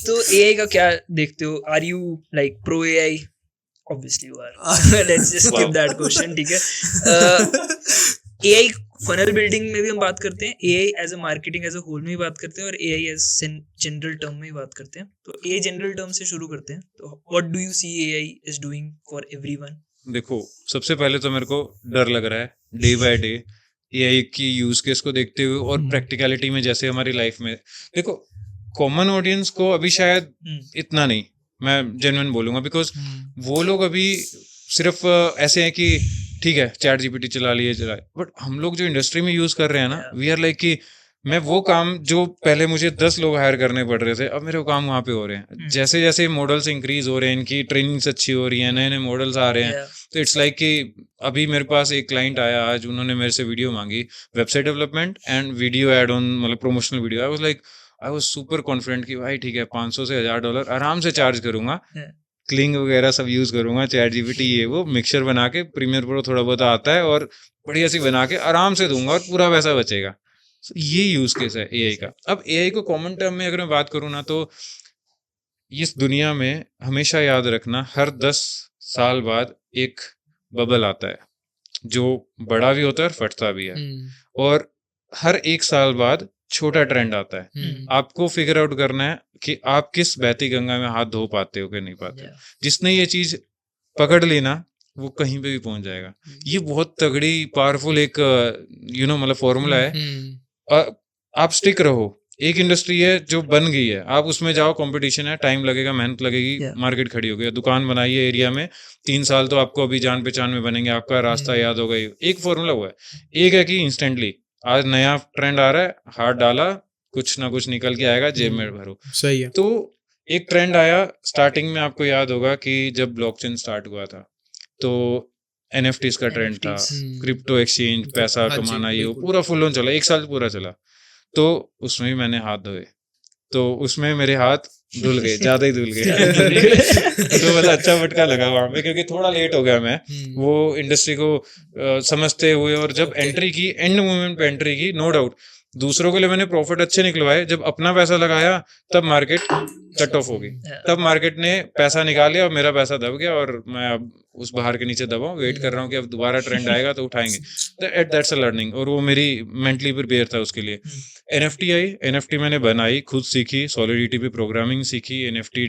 B: तो एआई का क्या देखते हो? Are you like pro AI? Obviously you are, let's just skip that question, ठीक है। एआई फनल बिल्डिंग में भी हम बात करते हैं, AI as a marketing as a whole में भी बात करते हैं, और एआई एज जनरल टर्म में भी बात करते हैं. तो ए जनरल टर्म से शुरू करते हैं. तो what do you see AI is doing for everyone?
A: देखो, सबसे पहले तो मेरे को डर लग रहा है डे बाय डे एआई की यूज केस को देखते हुए और प्रैक्टिकलिटी में, जैसे हमारी लाइफ में. देखो, कॉमन ऑडियंस को अभी शायद इतना नहीं, मैं जेन्युइन बोलूंगा, बिकॉज वो लोग अभी सिर्फ ऐसे हैं कि ठीक है चैट जीपीटी चला लिए, बट हम लोग जो इंडस्ट्री में यूज कर रहे हैं ना, वी आर लाइक कि मैं वो काम जो पहले मुझे 10 लोग हायर करने पड़ रहे थे, अब मेरे को काम वहाँ पे हो रहे हैं. जैसे जैसे मॉडल्स इंक्रीज हो रहे हैं, इनकी ट्रेनिंग्स अच्छी हो रही है, नए नए मॉडल्स आ रहे हैं. तो इट्स लाइक कि अभी मेरे पास एक क्लाइंट आया आज, उन्होंने मेरे से वीडियो मांगी, website development and video ad on, मतलब promotional video. I was super confident कि भाई ठीक है, $500 से $1000 आराम से चार्ज करूंगा, क्लिंग वगैरह सब यूज करूंगा, चैट जीपीटी ये वो मिक्सचर बना के, प्रीमियर प्रो थोड़ा बहुत आता है, और बढ़िया सी बना के आराम से दूंगा और पूरा पैसा बचेगा. ये यूज केस है एआई का. अब एआई को कॉमन टर्म में अगर मैं बात करूँ ना, तो इस दुनिया में हमेशा याद रखना, हर 10 साल बाद एक बबल आता है जो बड़ा भी होता है और फटता भी है, और हर 1 साल बाद छोटा ट्रेंड आता है. आपको फिगर आउट करना है कि आप किस बहती गंगा में हाथ धो पाते हो कि नहीं पाते. जिसने ये चीज पकड़ ली ना, वो कहीं पे भी पहुंच जाएगा. ये बहुत तगड़ी पावरफुल एक मतलब फॉर्मूला है. आप स्टिक रहो. एक इंडस्ट्री है जो बन गई है, आप उसमें जाओ, कंपटीशन है, टाइम लगेगा, मेहनत लगेगी, मार्केट खड़ी हो गई, दुकान बनाई है एरिया में, 3 साल तो आपको अभी जान पहचान में बनेंगे, आपका रास्ता याद होगा. एक फॉर्मूला हुआ है. एक है कि इंस्टेंटली आज नया ट्रेंड आ रहा है, हाथ डाला, कुछ ना कुछ निकल के आएगा, जेब में भरो.
C: सही है.
A: तो एक ट्रेंड आया स्टार्टिंग में, आपको याद होगा कि जब ब्लॉकचेन स्टार्ट हुआ था, तो एनएफटीज का ट्रेंड था, क्रिप्टो एक्सचेंज, पैसा कमाना, ये पूरा फुल ऑन चला, 1 साल पूरा चला. तो उसमें भी मैंने हाथ धोए, तो उसमें मेरे हाथ धुल गए, ज्यादा ही धुल गए. तो मतलब अच्छा फटका लगा वहां पे, क्योंकि थोड़ा लेट हो गया मैं वो इंडस्ट्री को समझते हुए. और जब एंट्री की, एंड मोमेंट पे एंट्री की, नो डाउट दूसरों के लिए मैंने प्रॉफिट अच्छे निकलवाए. जब अपना पैसा लगाया तब मार्केट कट ऑफ हो गई, तब मार्केट ने पैसा निकाल लिया और मेरा पैसा दब गया, और मैं अब उस बाहर के नीचे दबा हूँ, वेट कर रहा हूँ कि अब दोबारा ट्रेंड आएगा तो उठाएंगे. दैट्स अ लर्निंग, और वो मेरी मेंटली प्रिपेयर था उसके लिए. एनएफटी आई, एनएफटी मैंने बनाई, खुद सीखी, सॉलिडिटी पे प्रोग्रामिंग सीखी, एनएफटी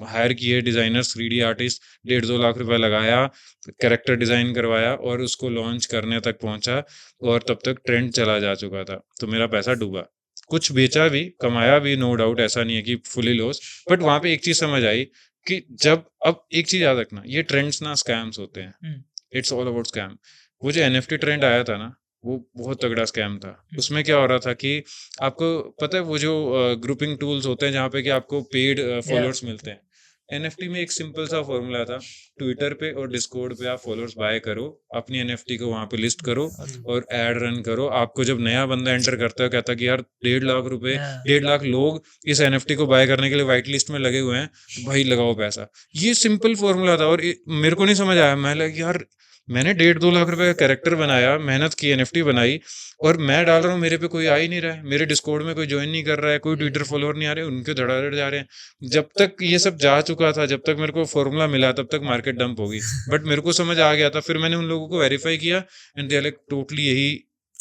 A: हायर किए डिजाइनर, 3D आर्टिस्ट, 1.5-2 लाख रुपए लगाया, कैरेक्टर डिजाइन करवाया, और उसको लॉन्च करने तक पहुंचा, और तब तक ट्रेंड चला जा चुका था. तो मेरा पैसा डूबा. कुछ बेचा भी, कमाया भी, नो डाउट, ऐसा नहीं है कि फुली लॉस. बट वहां पे एक चीज समझ आई कि जब, अब एक चीज याद रखना, ये ट्रेंड्स ना स्कैम्स होते हैं. It's all about scam. वो जो एनएफटी ट्रेंड आया था ना, वो बहुत तगड़ा स्कैम था. उसमें क्या हो रहा था कि आपको पता है वो जो ग्रुपिंग टूल्स होते हैं जहाँ पे कि आपको पेड फॉलोअर्स मिलते हैं, एनएफटी में एक सिंपल सा फॉर्मूला था. ट्विटर पे और डिस्कॉर्ड पे आप फॉलोअर्स बाय करो, अपनी एनएफटी को वहां पे लिस्ट करो और एड रन करो. आपको जब नया बंदा एंटर करता है, कहता है कि यार 1.5 लाख रुपए, 1.5 लाख लोग इस एनएफटी को बाय करने के लिए व्हाइट लिस्ट में लगे हुए हैं, भाई लगाओ पैसा. ये सिंपल फॉर्मूला था, और मेरे को नहीं समझ आया. मैं लगा यार मैंने 1.5-2 लाख रुपए का कैरेक्टर बनाया, मेहनत की, एनएफटी बनाई, और मैं डाल रहा हूँ, मेरे पे कोई आ ही नहीं रहा है, मेरे डिस्कॉर्ड में कोई ज्वाइन नहीं कर रहा है, कोई ट्विटर फॉलोअर नहीं आ रहे, उनके धड़ाधड़ जा रहे हैं. जब तक ये सब जा चुका था, जब तक मेरे को फॉर्मूला मिला, तब तक मार्केट डंप होगी. बट मेरे को समझ आ गया था. फिर मैंने उन लोगों को वेरीफाई किया, एंड दे लाइक टोटली यही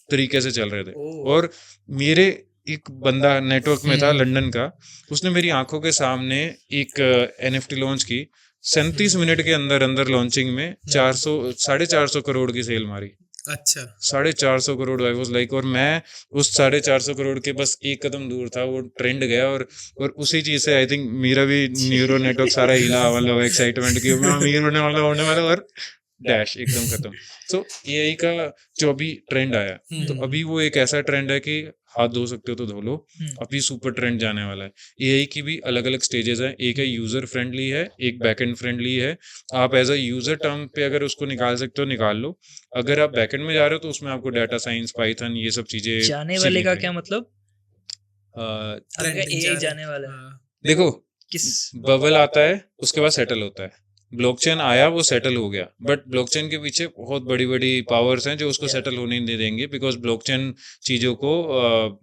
A: तरीके से चल रहे थे. और मेरे एक बंदा नेटवर्क में था लंदन का, उसने मेरी आंखों के सामने एक एनएफटी लॉन्च की, 37 मिनट के अंदर अंदर लॉन्चिंग में 450 करोड़ की सेल मारी.
C: अच्छा,
A: 450 करोड़. आई वाज लाइक, और मैं उस 450 करोड़ के बस एक कदम दूर था, वो ट्रेंड गया, और उसी चीज से आई थिंक मेरा भी न्यूरो नेटवर्क सारा हिला, मतलब एक्साइटमेंट की मैं अमीर होने वाला, और डैश एकदम खत्म. तो एआई का जो अभी ट्रेंड आया, तो अभी वो एक ऐसा ट्रेंड है कि हाथ धो सकते हो तो धो लो. अभी सुपर ट्रेंड जाने वाला है. एआई की भी अलग अलग स्टेजेस हैं. एक है यूजर फ्रेंडली है, एक बैकएंड फ्रेंडली है. आप एज अ यूजर टर्म पे अगर उसको निकाल सकते हो निकाल लो. अगर आप बैकएंड में जा रहे हो तो उसमें आपको डाटा साइंस, पाइथन, ये सब चीजें
B: जाने वाले का क्या मतलब,
C: Trending
B: एआई
C: जा
B: जाने वाला है.
A: देखो,
B: किस
A: बबल आता है, उसके बाद सेटल होता है. ब्लॉकचेन आया, वो सेटल हो गया, बट ब्लॉकचेन के पीछे बहुत बड़ी बड़ी पावर्स हैं जो उसको सेटल होने नहीं देंगे, बिकॉज ब्लॉकचेन चीजों को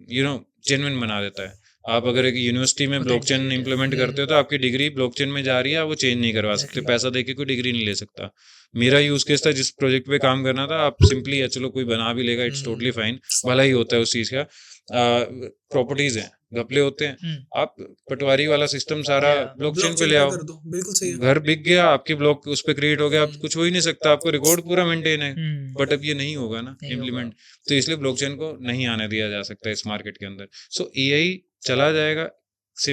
A: जेन्युइन बना देता है. आप अगर एक यूनिवर्सिटी में ब्लॉकचेन
B: Authenticity,
A: इम्प्लीमेंट करते हो तो आपकी डिग्री ब्लॉकचेन में जा रही है, आप वो चेंज नहीं करवा सकते,
B: Exactly.
A: पैसा देके कोई डिग्री नहीं ले सकता। मेरा यूज केस था, जिस प्रोजेक्ट पे काम करना था, आप सिंपली चलो कोई बना भी लेगा, इट्स टोटली फाइन, भला ही होता है उस चीज का। प्रॉपर्टीज हैं, घपले होते हैं, आप पटवारी वाला सिस्टम सारा
B: Yeah.
A: ब्लॉकचेन पे
C: Blockchain
A: ले आओ,
C: कर दो, बिल्कुल सही है।
A: घर बिक गया, आपकी ब्लॉक उस पे क्रिएट हो गया, आप कुछ हो ही नहीं सकता, आपको रिकॉर्ड पूरा मेंटेन है। बट अब ये नहीं होगा ना
B: नहीं
A: इम्प्लीमेंट, तो इसलिए ब्लॉकचेन को नहीं आने दिया जा सकता इस मार्केट के अंदर। सो एआई चला जाएगा,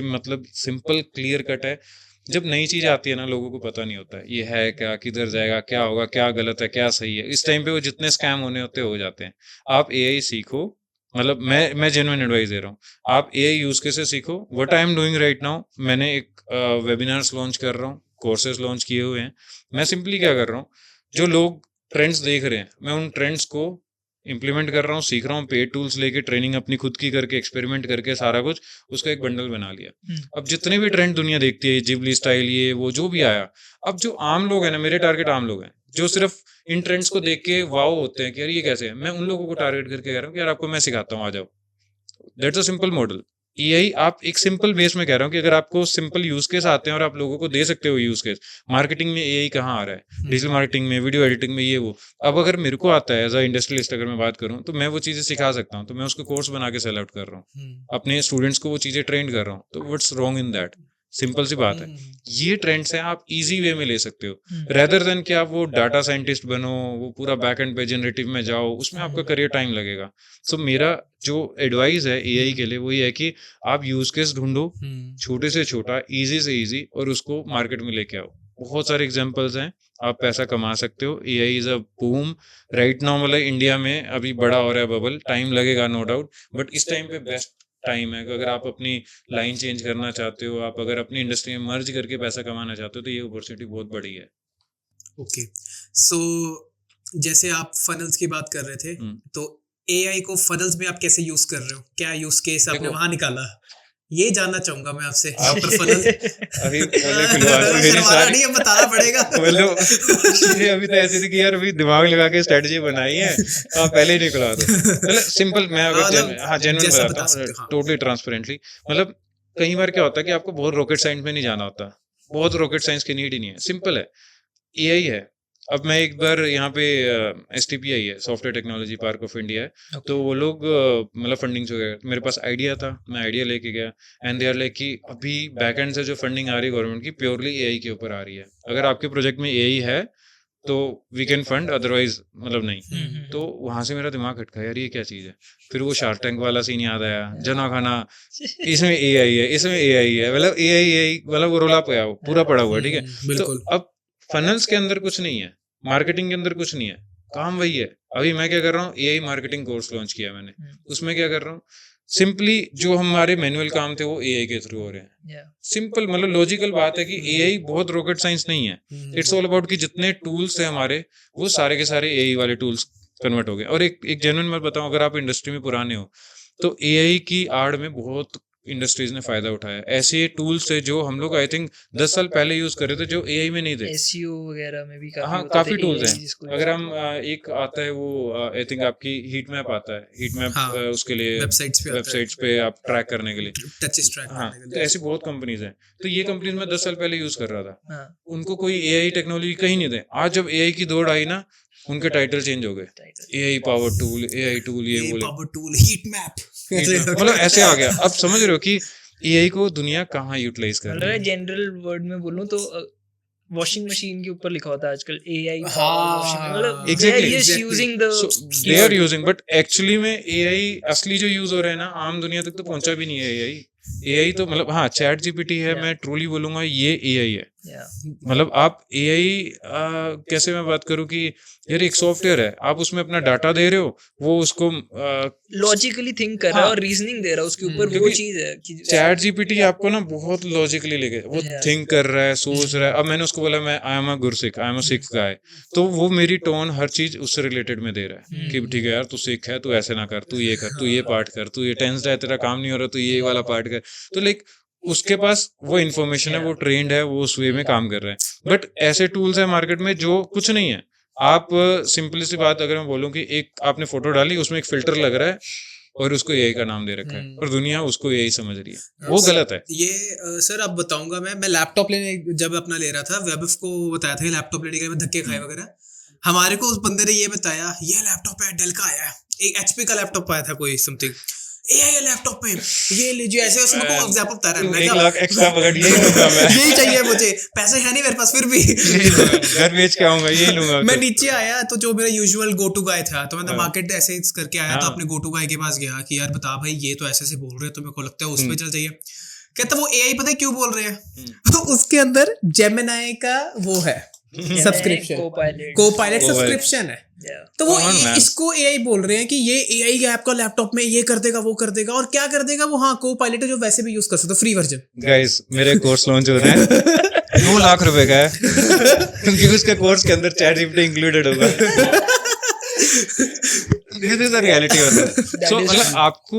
A: मतलब सिंपल क्लियर कट है। जब नई चीज आती है ना, लोगों को पता नहीं होता है ये है क्या, किधर जाएगा, क्या होगा, क्या गलत है, क्या सही है। इस टाइम पे वो जितने स्कैम होने होते हो जाते हैं। आप एआई सीखो, मतलब मैं जेन्युइन एडवाइस दे रहा हूँ, आप एआई यूज कैसे सीखो। What I am doing right now, मैंने एक वेबिनार्स लॉन्च कर रहा हूँ, कोर्सेज लॉन्च किए हुए हैं। मैं सिंपली क्या कर रहा हूँ, जो लोग ट्रेंड्स देख रहे हैं, मैं उन ट्रेंड्स को इम्प्लीमेंट कर रहा हूँ, सीख रहा हूँ, पेड टूल्स लेके, ट्रेनिंग अपनी खुद की करके, एक्सपेरिमेंट करके, सारा कुछ उसका एक बंडल बना लिया। अब जितने भी ट्रेंड दुनिया देखती है, जिबली स्टाइल, ये वो जो भी आया, अब जो आम लोग हैं ना, मेरे टारगेट आम लोग हैं जो सिर्फ इन ट्रेंड्स को देख के वाओ होते हैं कि यार ये कैसे है, मैं उन लोगों को टारगेट करके कह रहा हूँ कि यार आपको मैं सिखाता हूँ, आ जाओ। That's a simple model. AI आप एक सिंपल बेस में कह रहा हूँ कि अगर आपको सिंपल यूज केस आते हैं और आप लोगों को दे सकते हो यूज केस, मार्केटिंग में एआई कहाँ आ रहा है, डिजिटल मार्केटिंग में, वीडियो एडिटिंग में, ये वो। अब अगर मेरे को आता है एज अ इंडस्ट्रियलिस्ट, अगर मैं बात करूँ, तो मैं वो चीजें सिखा सकता हूँ, तो मैं उसको कोर्स बना के सेल आउट कर रहा हूँ, अपने स्टूडेंट्स को वो चीजें ट्रेन कर रहा हूँ। तो what's wrong in that? Simple सी बात है, ये ट्रेंड्स हैं, आप इजी वे में ले सकते हो, रेदर देन कि आप वो डाटा साइंटिस्ट बनो, वो पूरा बैक एंड पे जनरेटिव में जाओ, उसमें आपका करियर टाइम लगेगा। सो मेरा जो एडवाइस है एआई के लिए वो ये है कि आप यूज केस ढूंढो, छोटे से छोटा, इजी से इजी, और उसको मार्केट में लेके आओ। बहुत सारे एग्जांपल्स हैं, आप पैसा कमा सकते हो। AI is a boom right now, मतलब इंडिया में अभी बड़ा हो रहा है बबल, टाइम लगेगा नो डाउट, बट इस टाइम पे बेस्ट टाइम है। अगर आप अपनी लाइन चेंज करना चाहते हो, आप अगर अपनी इंडस्ट्री में मर्ज करके पैसा कमाना चाहते हो, तो ये अपॉर्चुनिटी बहुत बड़ी है।
C: ओके, सो जैसे आप फनल्स की बात कर रहे थे, तो एआई को फनल्स में आप कैसे यूज कर रहे हो, क्या यूज केस आपने वहां निकाला, ये जानना चाहूंगा मैं आपसे। डॉक्टर फनल
A: अभी मेरी सारी
C: बताना पड़ेगा।
A: मतलब अभी तो ऐसी थी कि यार अभी दिमाग लगा के स्ट्रेटजी बनाई है, आप पहले ही निकला दो। मतलब सिंपल, मैं अगर जेन्युइन बताता हूँ टोटली ट्रांसपेरेंटली, मतलब कई बार क्या होता है कि आपको बहुत रॉकेट साइंस में नहीं जाना होता, बहुत रॉकेट साइंस की नीड ही नहीं है, सिंपल है, एआई है। अब मैं एक बार यहाँ पे STPI है, software technology park of India है, तो वो लोग मतलब फंडिंग से गए, मेरे पास आइडिया था, मैं आइडिया लेके गया, एंड दे आर लाइक कि अभी बैकएंड से जो फंडिंग आ रही है गवर्नमेंट की, प्योरली एआई के ऊपर आ रही है, अगर आपके प्रोजेक्ट में एआई है तो वी कैन फंड, अदरवाइज मतलब नहीं। तो वहां से मेरा दिमाग खटका, यार ये क्या चीज है। फिर वो शार्क टैंक वाला सीन याद आया, जना खाना, इसमें एआई है, इसमें एआई है, मतलब एआई मतलब वो रोला पाया, पूरा पड़ा हुआ, ठीक है। तो अब फनल्स के अंदर कुछ नहीं है, मार्केटिंग के अंदर कुछ नहीं है, काम वही है। अभी मैं क्या कर रहा हूँ, एआई मार्केटिंग कोर्स लॉन्च किया मैंने, उसमें क्या कर रहा हूँ, सिंपली जो हमारे मैनुअल काम थे वो एआई के थ्रू हो रहे हैं। सिंपल, मतलब लॉजिकल बात है कि एआई बहुत रॉकेट साइंस नहीं है, इट्स ऑल अबाउट कि जितने टूल्स थे हमारे, वो सारे के सारे एआई वाले टूल्स कन्वर्ट हो गए। और एक जेन्युइन मैं बताऊं, अगर आप इंडस्ट्री में पुराने हो, तो एआई की आड़ में बहुत इंडस्ट्रीज ने फायदा उठाया। ऐसे टूल्स थे जो हम लोग आई थिंक 10 साल पहले यूज कर रहे थे, जो एआई में नहीं थे।
B: SEO वगैरह में भी काफी
A: हाँ, काफी टूल्स हैं। अगर हम एक आता है वो आई थिंक आपकी हीट मैप आता है, हीट मैप उसके लिए वेबसाइट्स पे आप ट्रैक करने के लिए,
C: टचेस ट्रैक
A: हाँ, तो ऐसी बहुत कंपनीज हैं। तो ये कंपनीज में 10 साल पहले यूज कर रहा था, उनको कोई एआई टेक्नोलॉजी कहीं नहीं थे। आज जब एआई की दौड़ आई ना, उनके टाइटल चेंज हो गए, AI power tool, AI tool, ये बोले
C: पावर टूल, हीट मैप,
A: मतलब ऐसे आ गया। अब समझ रहे हो कि एआई को दुनिया कहाँ यूटिलाइज कर रही है।
B: जनरल वर्ड में बोलूं तो वॉशिंग मशीन के ऊपर लिखा होता है आजकल एआई,
A: मतलब they are using, but actually में एआई असली जो यूज हो रहा है ना, आम दुनिया तक तो पहुंचा भी नहीं है एआई। एआई तो मतलब हाँ, चैट जीपीटी है, मैं ट्रूली बोलूंगा ये एआई है। मतलब आप एआई कैसे मैं बात करूं कि यार एक सॉफ्टवेयर है, आप उसमें अपना डाटा दे रहे हो, वो उसको
B: लॉजिकली थिंक कर रहा है और रीजनिंग दे रहा है उसके ऊपर, वो चीज है कि
A: चैट जीपीटी आपको ना बहुत लॉजिकली लेके वो थिंक कर रहा है, सोच रहा है। अब मैंने उसको बोला मैं I am a Gursikh, I am a Sikh guy, तो वो मेरी टोन हर चीज उससे रिलेटेड में दे रहा है कि ठीक है यार तू सिख है, तू ऐसे ना कर, तू ये कर, तू ये पार्ट कर, तू ये टेंस्ड है, तेरा काम नहीं हो रहा, तू ये वाला पार्ट कर। तो लाइक उसके पास वो इन्फॉर्मेशन है, वो ट्रेंड है, वो उस वे में काम कर रहा है। बट ऐसे टूल्स है मार्केट में जो कुछ नहीं है। आप सिंपली सी बात अगर मैं बोलूं कि एक आपने फोटो डाली, उसमें एक फिल्टर लग रहा है और उसको एआई का नाम दे रखा है, और दुनिया उसको एआई समझ रही है, वो
C: सर,
A: गलत है।
C: ये सर अब बताऊंगा मैं लैपटॉप लेने जब अपना ले रहा था, वेबएफ को बताया था कि लैपटॉप लेने के लिए मैं धक्के खाए वगैरह, हमारे को उस बंदे ने ये बताया ये लैपटॉप है डेल का आया है, एक एचपी का लैपटॉप आया था कोई समथिंग, एआई लैपटॉप पे ये लीजिए, ऐसे उसमें को एग्जांपल बता रहा है, मैं
A: 1
C: कहा,
A: लाख एक्स्ट्रा पकड़ यही लूंगा मैं,
C: यही चाहिए मुझे, पैसे है नहीं मेरे पास फिर भी
A: यही लूंगा, घर बेच के आऊंगा, यही लूंगा।
C: मैं नीचे आया तो जो मेरा यूजुअल गो टू गाय था, तो मैं
A: हाँ।
C: मार्केट ऐसे ही करके आया, तो
A: हाँ।
C: अपने गो टू गाय के पास गया कि यार बता भाई ये तो ऐसे ऐसे बोल रहे हैं, तो मेरे को लगता है उस पे चल जाइए। कहता वो एआई पता है क्यों बोल रहे हैं, तो उसके अंदर जेमिनाई का वो है सब्सक्रिप्शन, को-पायलट सब्सक्रिप्शन है, तो वो इसको एआई बोल रहे हैं कि ये एआई है आपका लैपटॉप में, ये कर देगा वो कर देगा, और क्या कर देगा वो, हाँ को-पायलट है जो वैसे भी यूज कर सकते हो, फ्री वर्जन।
A: गाइस मेरे कोर्स लॉन्च हो रहा है 2 लाख रुपए का है क्योंकि उसके कोर्स के अंदर चैट जीपीटी इंक्लूडेड होगा। This is the reality of it. So मतलब आपको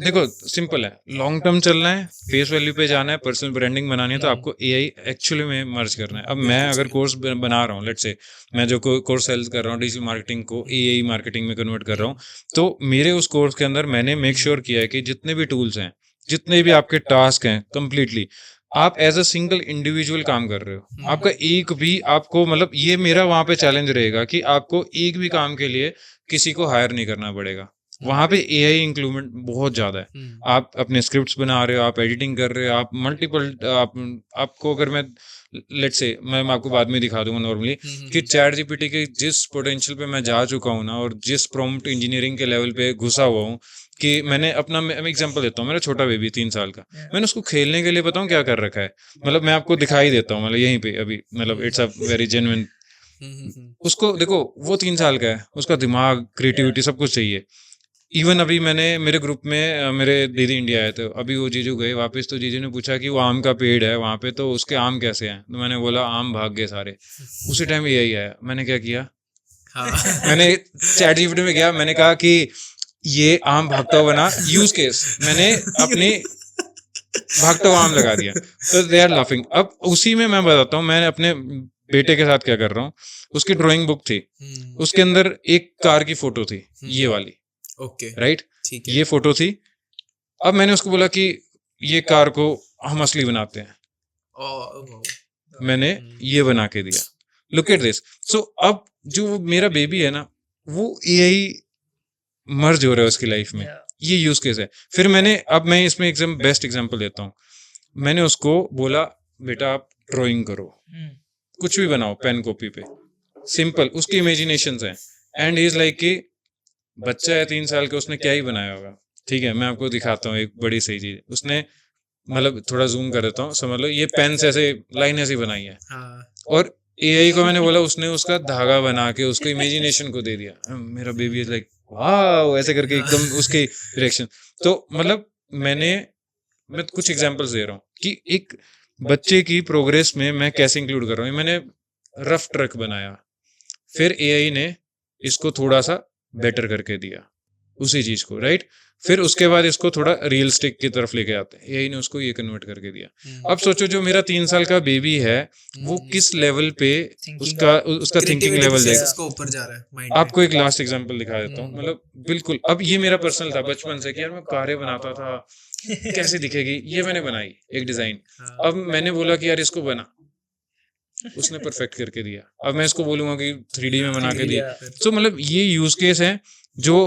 A: देखो सिंपल है, लॉन्ग टर्म चलना है, फेस वैल्यू पे जाना है, पर्सनल ब्रांडिंग बनानी है, तो आपको एआई एक्चुअली में मर्ज करना है। अब मैं अगर कोर्स बना रहा हूँ, लेट्स से मैं जो कोर्स सेल कर रहा हूँ डिजिटल मार्केटिंग को एआई मार्केटिंग में कन्वर्ट कर रहा हूँ, तो मेरे उस कोर्स के अंदर मैंने मेक श्योर किया है कि जितने भी टूल्स हैं, जितने भी आपके टास्क हैं, कंप्लीटली आप एज अ सिंगल इंडिविजुअल काम कर रहे हो। आपका एक भी आपको मतलब ये मेरा वहां पे चैलेंज रहेगा कि आपको एक भी काम के लिए किसी को हायर नहीं करना पड़ेगा। वहां पे एआई इंक्लूडमेंट बहुत ज्यादा है। आप अपने स्क्रिप्ट्स बना रहे हो, आप एडिटिंग कर रहे हो, आप मल्टीपल आपको अगर मैं लेट्स से मैं आपको बाद में दिखा दूंगा नॉर्मली कि चैट जीपीटी के जिस पोटेंशियल पे मैं जा चुका हूँ ना, और जिस प्रॉम्प्ट इंजीनियरिंग के लेवल पे घुसा हुआ हूँ कि मैंने अपना मैं एग्जांपल देता हूँ, मेरा छोटा बेबी 3 साल का, मैंने उसको खेलने के लिए बताऊँ क्या कर रखा है, मतलब मैं आपको दिखाई देता हूँ, मतलब यहीं पे अभी मतलब इट्स अ वेरी जेन्युइन। उसको देखो वो 3 साल का है, उसका दिमाग क्रिएटिविटी सब कुछ चाहिए। इवन अभी मैंने मेरे ग्रुप में मेरे दीदी इंडिया आए थे, अभी वो जीजू गए वापस, तो जीजू ने पूछा कि वो आम का पेड़ है वहां पे, तो उसके आम कैसे हैं, तो मैंने बोला आम भाग गए सारे। उसी टाइम यही आया, मैंने क्या किया, मैंने चैट जीपीटी में गया, मैंने कहा कि ये आम भागता हुआ बना, यूज केस मैंने अपनी भागता हुआ आम लगा दिया, तो दे आर लाफिंग। अब उसी में मैं बताता हूँ मैंने अपने बेटे के साथ क्या कर रहा हूँ। उसकी ड्राइंग बुक थी, उसके अंदर एक कार की फोटो थी, ये वाली,
C: ओके
A: राइट,
C: ठीक है,
A: ये फोटो थी। अब मैंने उसको बोला कि ये कार को हम असली बनाते हैं, मैंने ये बना के दिया, लुक एट दिस। सो अब जो मेरा बेबी है ना, वो एआई मर्ज हो रहा है उसकी लाइफ में, ये यूज केस है। फिर मैंने अब मैं इसमें एकदम बेस्ट एग्जांपल देता हूँ, मैंने उसको बोला बेटा आप ड्राइंग करो, कुछ भी बनाओ पेन कॉपी पे, सिंपल, उसकी इमेजिनेशंस हैं, एंड ही इज लाइक कि बच्चा है 3 साल का, उसने क्या ही बनाया होगा। ठीक है, मैं आपको दिखाता हूँ एक बड़ी सही चीज, उसने मतलब थोड़ा जूम कर देता हूँ, समझ लो ये पेन से ऐसे लाइन ऐसी बनाई है, और एआई को मैंने बोला, उसने उसका धागा बना के उसको इमेजिनेशन को दे दिया। मेरा बेबी इज लाइक वाओ, ऐसे करके एकदम उसकी रिएक्शन। तो मतलब मैं कुछ एग्जांपल्स दे रहा हूँ कि एक बच्चे की प्रोग्रेस में मैं कैसे इंक्लूड कर रहा हूँ। मैंने रफ ट्रक बनाया, फिर एआई ने इसको थोड़ा सा बेटर करके दिया उसी चीज को, राइट। फिर उसके बाद इसको थोड़ा रियलिस्टिक की तरफ लेके आते हैं, एआई ने उसको ये कन्वर्ट करके दिया। अब सोचो जो मेरा 3 साल का बेबी है वो किस लेवल पे उसका थिंकिंग लेवल जाएगा,
C: उसको ऊपर जा रहा है माइंड।
A: आपको एक लास्ट एग्जांपल दिखा देता हूँ, मतलब बिल्कुल अब ये मेरा पर्सनल था बचपन से कि यार मैं कारें बनाता था, कैसे दिखेगी, ये मैंने बनाई एक डिजाइन। अब मैंने बोला कि यार इसको बना, उसने परफेक्ट करके दिया। अब मैं इसको बोलूंगा कि 3D में बना के दिया। तो मतलब ये यूज केस है जो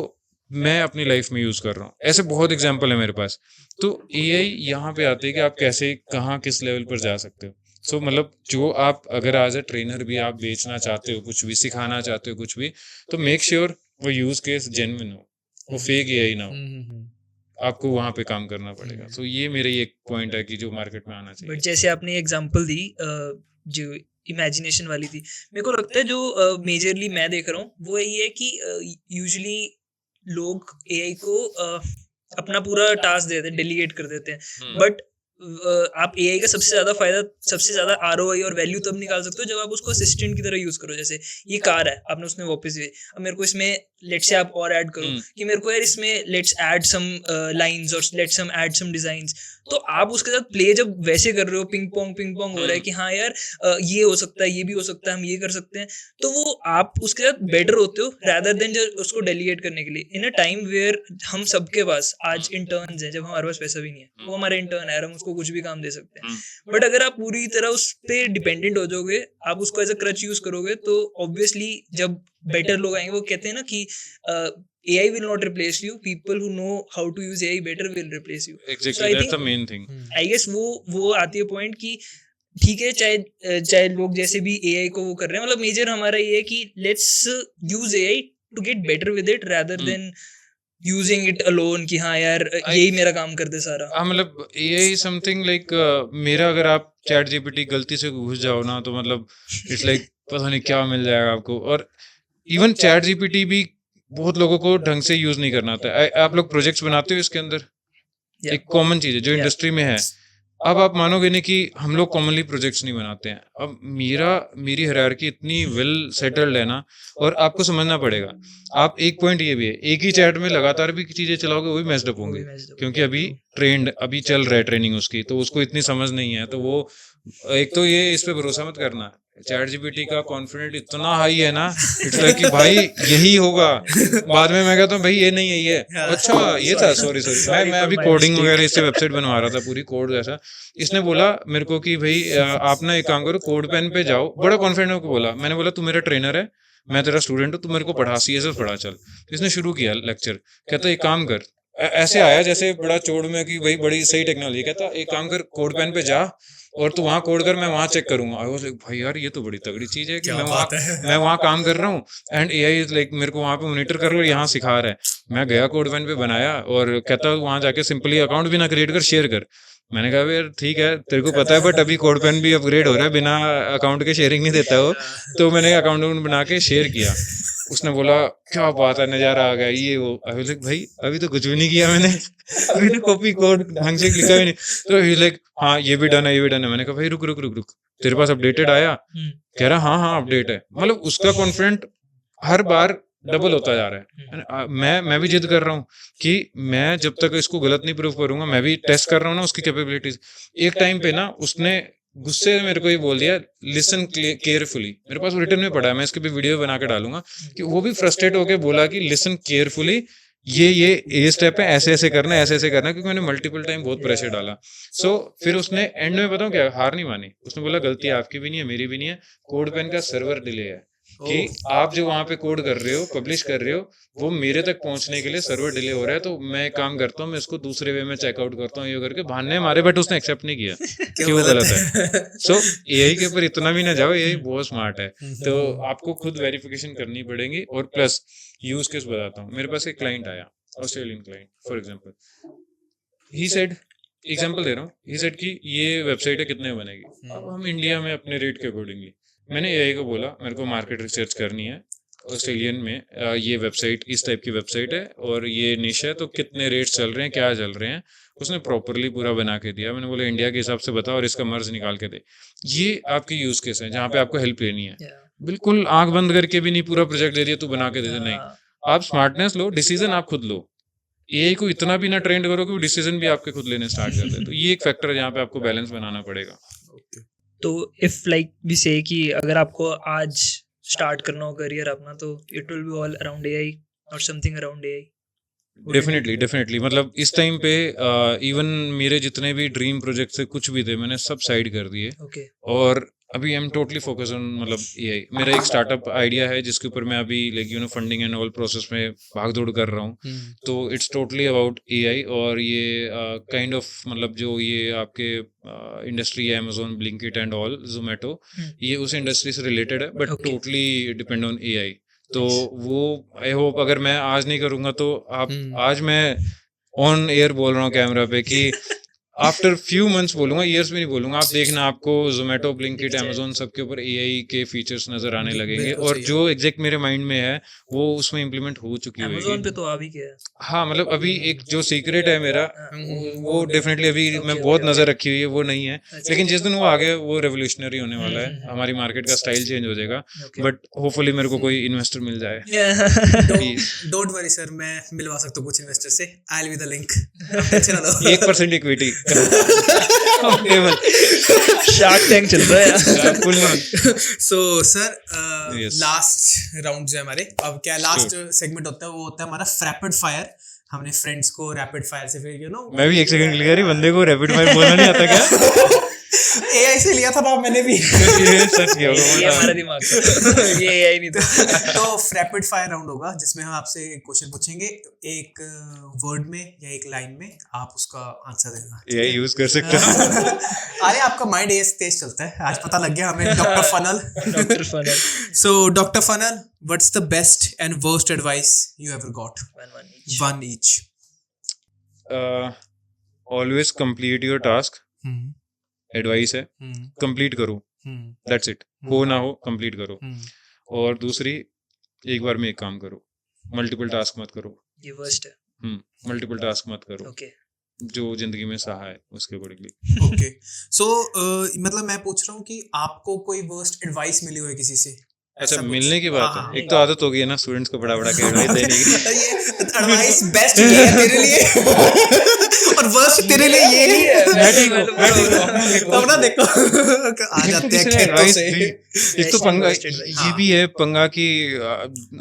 A: मैं अपनी लाइफ में यूज कर रहा हूँ, ऐसे बहुत एग्जांपल है मेरे पास। तो एआई यहाँ पे आते हैं कि आप कैसे कहाँ किस लेवल पर जा सकते हो। सो मतलब जो आप अगर एज अ ट्रेनर भी आप बेचना चाहते हो, कुछ भी सिखाना चाहते हो, कुछ भी, तो मेक श्योर वो यूज केस जेन्युइन हो, वो फेक एआई ना हो, आपको वहां पे काम करना पड़ेगा। तो ये मेरा एक पॉइंट है कि जो मार्केट में आना चाहिए।
B: बट जैसे आपने एग्जांपल दी जो इमेजिनेशन वाली थी, मेरे को लगता है जो मेजरली मैं देख रहा हूँ वो यही है कि यूजुअली लोग एआई को अपना पूरा टास्क दे देते हैं, डेलीगेट कर देते हैं। बट आप एआई का सबसे ज्यादा फायदा, सबसे ज्यादा आरओआई और वैल्यू तब निकाल सकते हो जब आप उसको असिस्टेंट की तरह यूज करो। जैसे ये कार है, आपने उसने वापस दी, अब मेरे को इसमें लेट्स से आप और ऐड करो कि मेरे को यार इसमें लेट्स ऐड सम लाइंस और let's some add some designs, तो आप उसके साथ प्ले जब वैसे कर रहे हो, पिंग पोंग हो रहा है कि हाँ यार ये हो सकता है, ये भी हो सकता है, हम ये कर सकते हैं, तो वो आप उसके साथ बेटर होते हो रादर देन जब उसको डेलीगेट करने के लिए। इन अ टाइम वेयर हम सबके पास आज इंटर्न्स हैं, जब हमारे पास पैसा भी नहीं है, वो हमारा इंटर्न है, हम उसको कुछ भी काम दे सकते हैं। बट अगर आप पूरी तरह उस पर डिपेंडेंट हो जाओगे, आप उसको एज अ क्रच यूज करोगे, तो ऑब्वियसली जब बेटर लोग आएंगे, वो कहते हैं ना कि AI will not replace you. People who know how to use AI better will replace you.
A: Exactly,
B: So I
A: that's
B: think,
A: the main thing.
B: I guess वो आती है पॉइंट कि ठीक है, चाहे लोग जैसे भी AI को वो कर रहे हैं, मतलब मेजर हमारा ये है कि let's use AI to get better with it rather than using it alone कि हाँ यार यही मेरा काम कर दे सारा।
A: हाँ, मतलब AI समथिंग लाइक मेरा, अगर आप चैट जीपीटी गलती से घुस जाओ ना, तो मतलब इट्स लाइक पता नहीं क्या मिल जाएगा आपको। और इवन चैट जीपीटी भी बहुत लोगों को ढंग से यूज नहीं करना आता है। आप लोग प्रोजेक्ट्स बनाते हो इसके अंदर, एक कॉमन चीज है जो इंडस्ट्री में है। अब आप मानोगे नहीं कि हम लोग कॉमनली प्रोजेक्ट्स नहीं बनाते हैं। अब मेरी हायरार्की इतनी वेल सेटल्ड है ना, और आपको समझना पड़ेगा। आप एक पॉइंट ये भी है, एक ही चैट में लगातार भी चीजें चलाओगे वो भी मैस्ड अप होंगे, क्योंकि अभी चल रहा है ट्रेनिंग उसकी, तो उसको इतनी समझ नहीं है। तो वो एक तो ये, इस पे भरोसा मत करना। चैट जीपीटी का कॉन्फिडेंट इतना हाई है ना, इट्स लाइक कि भाई यही होगा। बाद में मैं कहता हूँ भाई ये नहीं है, ये अच्छा ये था, सॉरी मैं अभी कोडिंग वगैरह इससे वेबसाइट बनवा रहा था, पूरी कोड जैसा। इसने बोला मेरे को कि भाई आप ना एक काम करो, कोड पेन पे जाओ। बड़ा कॉन्फिडेंट होकर बोला। मैंने बोला तू मेरा ट्रेनर है, मैं तेरा स्टूडेंट हूँ, तू मेरे को पढ़ा, CSS पढ़ा चल। इसने शुरू किया लेक्चर, कहता एक काम कर, ऐसे आया जैसे बड़ा चोड़ में कि भाई बड़ी सही टेक्नोलॉजी। कहता एक काम कर, कोड पेन पे जा और तू वहाँ कोड कर, मैं वहाँ चेक करूंगा। आई वाज लाइक भाई यार ये तो बड़ी तगड़ी चीज है कि मैं वहाँ काम कर रहा हूँ एंड AI इज लाइक मेरे को वहाँ पे मॉनिटर कर रहा है, यहाँ सिखा रहा है। मैं गया कोड पेन पे बनाया, और कहता वहाँ जाके सिंपली अकाउंट भी ना क्रिएट कर, शेयर कर। मैंने कहा यार ठीक है तेरे को पता है, बट अभी कोड पेन भी अपग्रेड हो रहा है, बिना अकाउंट के शेयरिंग नहीं देता वो। तो मैंने अकाउंट बना के शेयर किया। उसने बोला क्या बात है, नजारा आ गया ये वो। आई वाज लाइक भाई अभी तो कुछ भी नहीं किया मैंने, अभी तो कॉपी कोड ढंग से लिखा भी नहीं। तो ही लाइक हाँ ये भी डन है, ये भी डन है। मैंने कहा भाई रुक रुक रुक रुक, तेरे पास अपडेटेड आया? कह रहा हाँ हाँ अपडेट है। मतलब उसका कॉन्फिडेंट हर बार डबल होता जा रहा है। मैं भी जिद कर रहा हूँ कि मैं जब तक इसको गलत नहीं प्रूव करूंगा, मैं भी टेस्ट कर रहा हूँ ना उसकी कैपेबिलिटीज। एक टाइम पे ना उसने गुस्से में मेरे को ये बोल दिया, लिसन केयरफुली। मेरे पास रिटर्न में पड़ा है, मैं इसके भी वीडियो बना के डालूंगा, कि वो भी फ्रस्ट्रेट होकर बोला कि लिसन केयरफुली, ये स्टेप है, ऐसे ऐसे करना है, ऐसे ऐसे करना है, क्योंकि मैंने मल्टीपल टाइम बहुत प्रेशर डाला। सो फिर उसने एंड में बताऊं क्या, हार नहीं मानी। उसने बोला गलती आपकी भी नहीं है, मेरी भी नहीं है, कोड पेन का सर्वर डिले है, कि आप जो वहां पे कोड कर रहे हो, पब्लिश कर रहे हो, वो मेरे तक पहुंचने के लिए सर्वर डिले हो रहा है। तो मैं एक काम करता हूँ, मैं इसको दूसरे वे में चेकआउट करता हूँ, ये करके बहाने मारे, बट उसने एक्सेप्ट नहीं किया कि वो गलत है। सो AI के ऊपर इतना भी ना जाओ, AI बहुत स्मार्ट है, तो आपको खुद वेरिफिकेशन करनी पड़ेगी। और प्लस यूज केस बताता हूँ। मेरे पास एक क्लाइंट आया, Australian client for example. He said, example दे रहा हूँ, ही सेड कि ये वेबसाइट है कितने बनेगी। अब हम इंडिया में अपने रेट के अकॉर्डिंगली, मैंने AI को बोला मेरे को मार्केट रिसर्च करनी है ऑस्ट्रेलियन में, ये वेबसाइट इस टाइप की वेबसाइट है और ये निश है, तो कितने रेट्स चल रहे हैं, क्या चल रहे हैं। उसने प्रॉपरली पूरा बना के दिया। मैंने बोला इंडिया के हिसाब से बता और इसका मर्ज निकाल के दे। ये आपकी यूज केस है जहाँ पे आपको हेल्प लेनी है। बिल्कुल आंख बंद करके भी नहीं पूरा प्रोजेक्ट दे दिया तू बना के दे दे, नहीं। आप स्मार्टनेस लो, डिसीजन आप खुद लो। AI को इतना भी ना ट्रेंड करो कि वो डिसीजन भी आपके खुद लेने स्टार्ट कर दे। तो ये एक फैक्टर है जहाँ पे आपको बैलेंस बनाना पड़ेगा।
B: तो इफ लाइक वी से कि अगर आपको आज स्टार्ट करना हो करियर अपना, तो it will be all around AI और समथिंग अराउंड AI।
A: डेफिनेटली मतलब इस टाइम पे इवन मेरे जितने भी ड्रीम प्रोजेक्ट से कुछ भी थे, मैंने सब साइड कर दिए।
B: Okay.
A: और अभी I am totally focus on मतलब AI। मेरा एक स्टार्टअप आइडिया है जिसके ऊपर मैं अभी like funding and all process में भागदौड़ कर रहा हूँ। तो इट्स टोटली अबाउट AI। और ये काइंड ऑफ मतलब जो ये आपके इंडस्ट्री है, Amazon, Blinkit and all, Zomato, ये उस इंडस्ट्री से रिलेटेड है, but totally depend on AI। तो वो आई होप अगर मैं आज नहीं करूंगा तो आप आज मैं ऑन एयर बोल रहा हूँ कैमरा पे कि आफ्टर फ्यू मंथ्स बोलूंगा, ईयर्स भी नहीं बोलूंगा, आप देखना आपको जोमेटो, ब्लिंकिट,
B: दिख जाएगा।
A: अमेजोन सबके ऊपर एआई के फीचर्स नजर आने लगेंगे,
C: बिल्कुल
A: और
C: सही है।
A: जो एग्जैक्ट मेरे माइंड में है वो उसमें इम्प्लीमेंट हो चुकी
B: अमेजोन
A: होगी।
B: पे तो आ भी गया है।
A: हाँ मतलब अभी एक जो सीक्रेट है मेरा, वो डेफिनेटली अभी
B: Okay,
A: मैं बहुत
B: okay,
A: नजर रखी हुई है, वो नहीं है,
B: अच्छा।
A: लेकिन जिस दिन वो आ गया वो रेवोल्यूशनरी होने वाला है, हमारी मार्केट का स्टाइल चेंज हो जाएगा,
B: Okay.
A: बट होपफुली मेरे को कोई इन्वेस्टर मिल जाए। Please.
C: डोंट वरी सर, मैं मिलवा सकता हूँ कुछ इन्वेस्टर से, I will be the link, आप टेंशन ना लो।
A: 1% इक्विटी टेबल
B: शार्क टैंक चल रहा है यार।
A: Full on.
C: So sir,
A: Yes.
C: Last round जो है हमारे, अब क्या लास्ट सेगमेंट होता है, वो होता है हमारा रैपिड फायर। हमने फ्रेंड्स को रैपिड फायर से फिर
A: मैं भी 1 सेकंड लिया, रही बंदे को रैपिड फायर बोलना नहीं आता क्या?
C: एआई से लिया था नाम मैंने भी।
A: ये सच किया
B: ये हमारा दिमाग था। ये AI नहीं था।
C: तो रैपिड फायर राउंड होगा जिसमें हम आपसे क्वेश्चन पूछेंगे, एक वर्ड में या एक लाइन में आप उसका आंसर देना।
A: ये यूज कर सकते हो।
C: अरे आपका माइंड तेज चलता है, आज पता लग गया हमें। Doctor funnel,
B: doctor funnel.
C: So doctor funnel, what's the best and worst advice you ever got? One each.
A: Always complete your task, advice है, कंप्लीट करो, दैट्स इट, हो ना हो कंप्लीट करो। और दूसरी, एक बार में एक काम करो, मल्टीपल टास्क मत करो।
B: ये वर्स्ट है।
A: मल्टीपल टास्क मत करो,
B: ओके।
A: जो जिंदगी में सहा है उसके अकॉर्डिंगली।
C: ओके, सो मतलब मैं पूछ रहा हूँ कि आपको कोई वर्स्ट एडवाइस मिली हो किसी से?
A: अच्छा,
C: ऐसा कुछ?
A: मिलने की बात
C: हाँ,
A: है, एक तो आदत हो गई है ना स्टूडेंट्स को बड़ा बड़ा के एडवाइस देने की।
C: ये एडवाइस बेस्ट ये है तेरे लिए और वर्स्ट तेरे लिए ये नहीं है। अपना देखो, आ जाते हैं खेतों
A: एडवाइस
C: से।
A: एक तो पंगा
B: Worst advice.
A: ये भी है, पंगा कि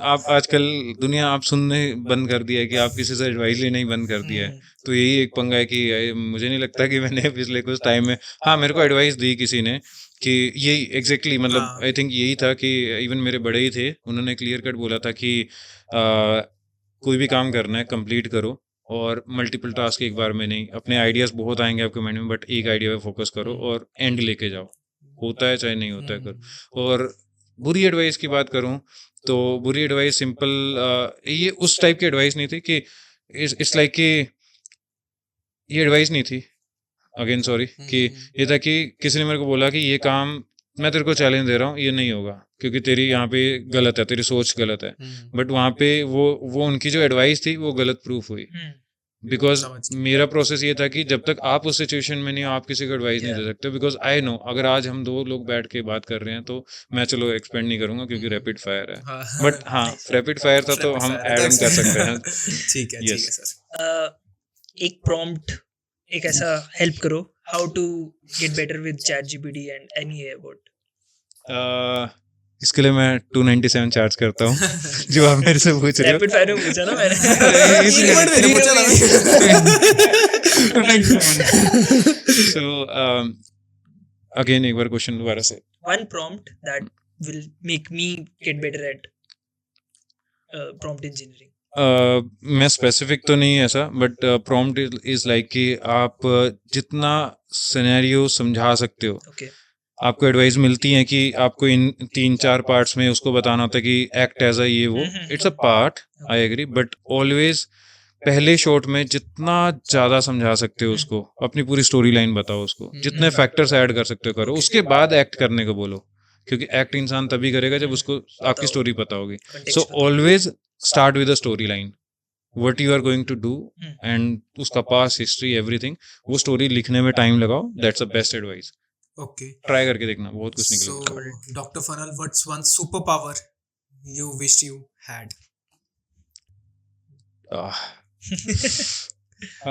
A: आप आजकल दुनिया आप सुनने बंद कर दिया है कि आप किसी से एडवाइस लेना ही बंद कर दिया है, तो यही एक पंगा है कि मुझे नहीं लगता कि मैंने पिछले कुछ टाइम में, हाँ मेरे को एडवाइस दी किसी ने कि यही एग्जैक्टली मतलब
C: हाँ।
A: आई थिंक यही था कि इवन मेरे बड़े ही थे, उन्होंने क्लियर कट बोला था कि कोई भी काम करना है कंप्लीट करो, और मल्टीपल टास्क एक बार में नहीं, अपने आइडियाज बहुत आएंगे आपके माइंड में, बट एक आइडिया पे फोकस करो और एंड लेके जाओ, होता है चाहे नहीं होता है करो। और बुरी एडवाइस की बात करूं तो बुरी एडवाइस सिंपल, ये उस टाइप की एडवाइस नहीं थी कि इट्स लाइक कि ये एडवाइस नहीं थी, अगेन सॉरी, कि ये था कि किसी ने मेरे को बोला कि ये काम मैं तेरे को चैलेंज दे रहा हूँ, ये नहीं होगा क्योंकि तेरी यहाँ पे गलत है, तेरी सोच गलत है, बट वहाँ पे वो उनकी जो एडवाइस थी वो गलत प्रूफ हुई, बिकॉज मेरा प्रोसेस ये था कि जब तक आप उस सिचुएशन में नहीं हो आप किसी को एडवाइस नहीं दे सकते, बिकॉज आई नो अगर आज हम 2 लोग बैठ के बात कर रहे हैं तो मैं चलो एक्सपेंड नहीं करूंगा क्योंकि रैपिड फायर है, बट हाँ रैपिड फायर था तो हम ऐड ऑन कर सकते हैं।
C: ठीक है
A: Yes.
C: सर।
B: एक प्रॉम्प्ट, एक ऐसा हेल्प करो, how to get better with chat GPT and any AI bot.
A: इसके लिए मैं 297 चार्ज करता हूँ जो आप मेरे से पूछ रहे हो।
B: रैपिड फायर में पूछा ना मैंने।
C: एक वर्ड मैंने पूछा था।
A: So again एक बार क्वेश्चन दोबारा से।
B: One prompt that will make me get better at prompt engineering.
A: मैं स्पेसिफिक तो नहीं है ऐसा, बट प्रॉम्प्ट इज लाइक कि आप जितना सिनेरियो समझा सकते हो,
B: Okay.
A: आपको एडवाइस मिलती है कि आपको इन 3-4 पार्ट्स में उसको बताना होता है कि एक्ट एज अ ये वो, it's a part, I agree, but always पहले शॉट में जितना ज्यादा समझा सकते हो उसको, अपनी पूरी स्टोरी लाइन बताओ उसको, जितने फैक्टर्स ऐड कर सकते हो करो, उसके बाद एक्ट करने को बोलो, क्योंकि एक्ट इंसान तभी करेगा जब उसको आपकी स्टोरी पता होगी। So always start with a story line, what you are going to do and उसका पास्ट हिस्ट्री एवरीथिंग, वो स्टोरी लिखने में टाइम लगाओ, that's a best advice.
C: Okay,
A: try करके देखना, बहुत कुछ
C: सो
A: निकलेगा।
C: Doctor funnel, what's one super power you wish you had?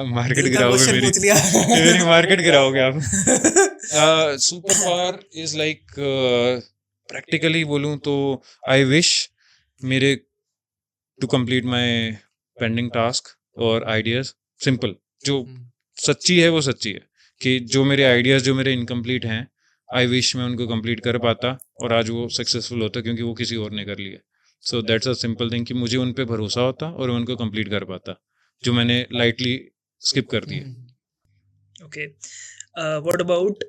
A: Market गिराओगे मेरी, मेरी मार्केट गिराओगे आप। Super power is like practically बोलूं तो आई विश मेरे to complete my pending task और आइडियाज, सिंपल, जो सच्ची है वो सच्ची है कि जो मेरे आइडियाज जो मेरे इनकम्प्लीट हैं, आई विश मैं उनको कंप्लीट कर पाता और आज वो सक्सेसफुल होता क्योंकि वो किसी और ने कर लिया। So that's a simple thing कि मुझे उन पे भरोसा होता और मैं उनको कंप्लीट कर पाता, जो मैंने लाइटली स्किप कर दिए।
B: Okay. What about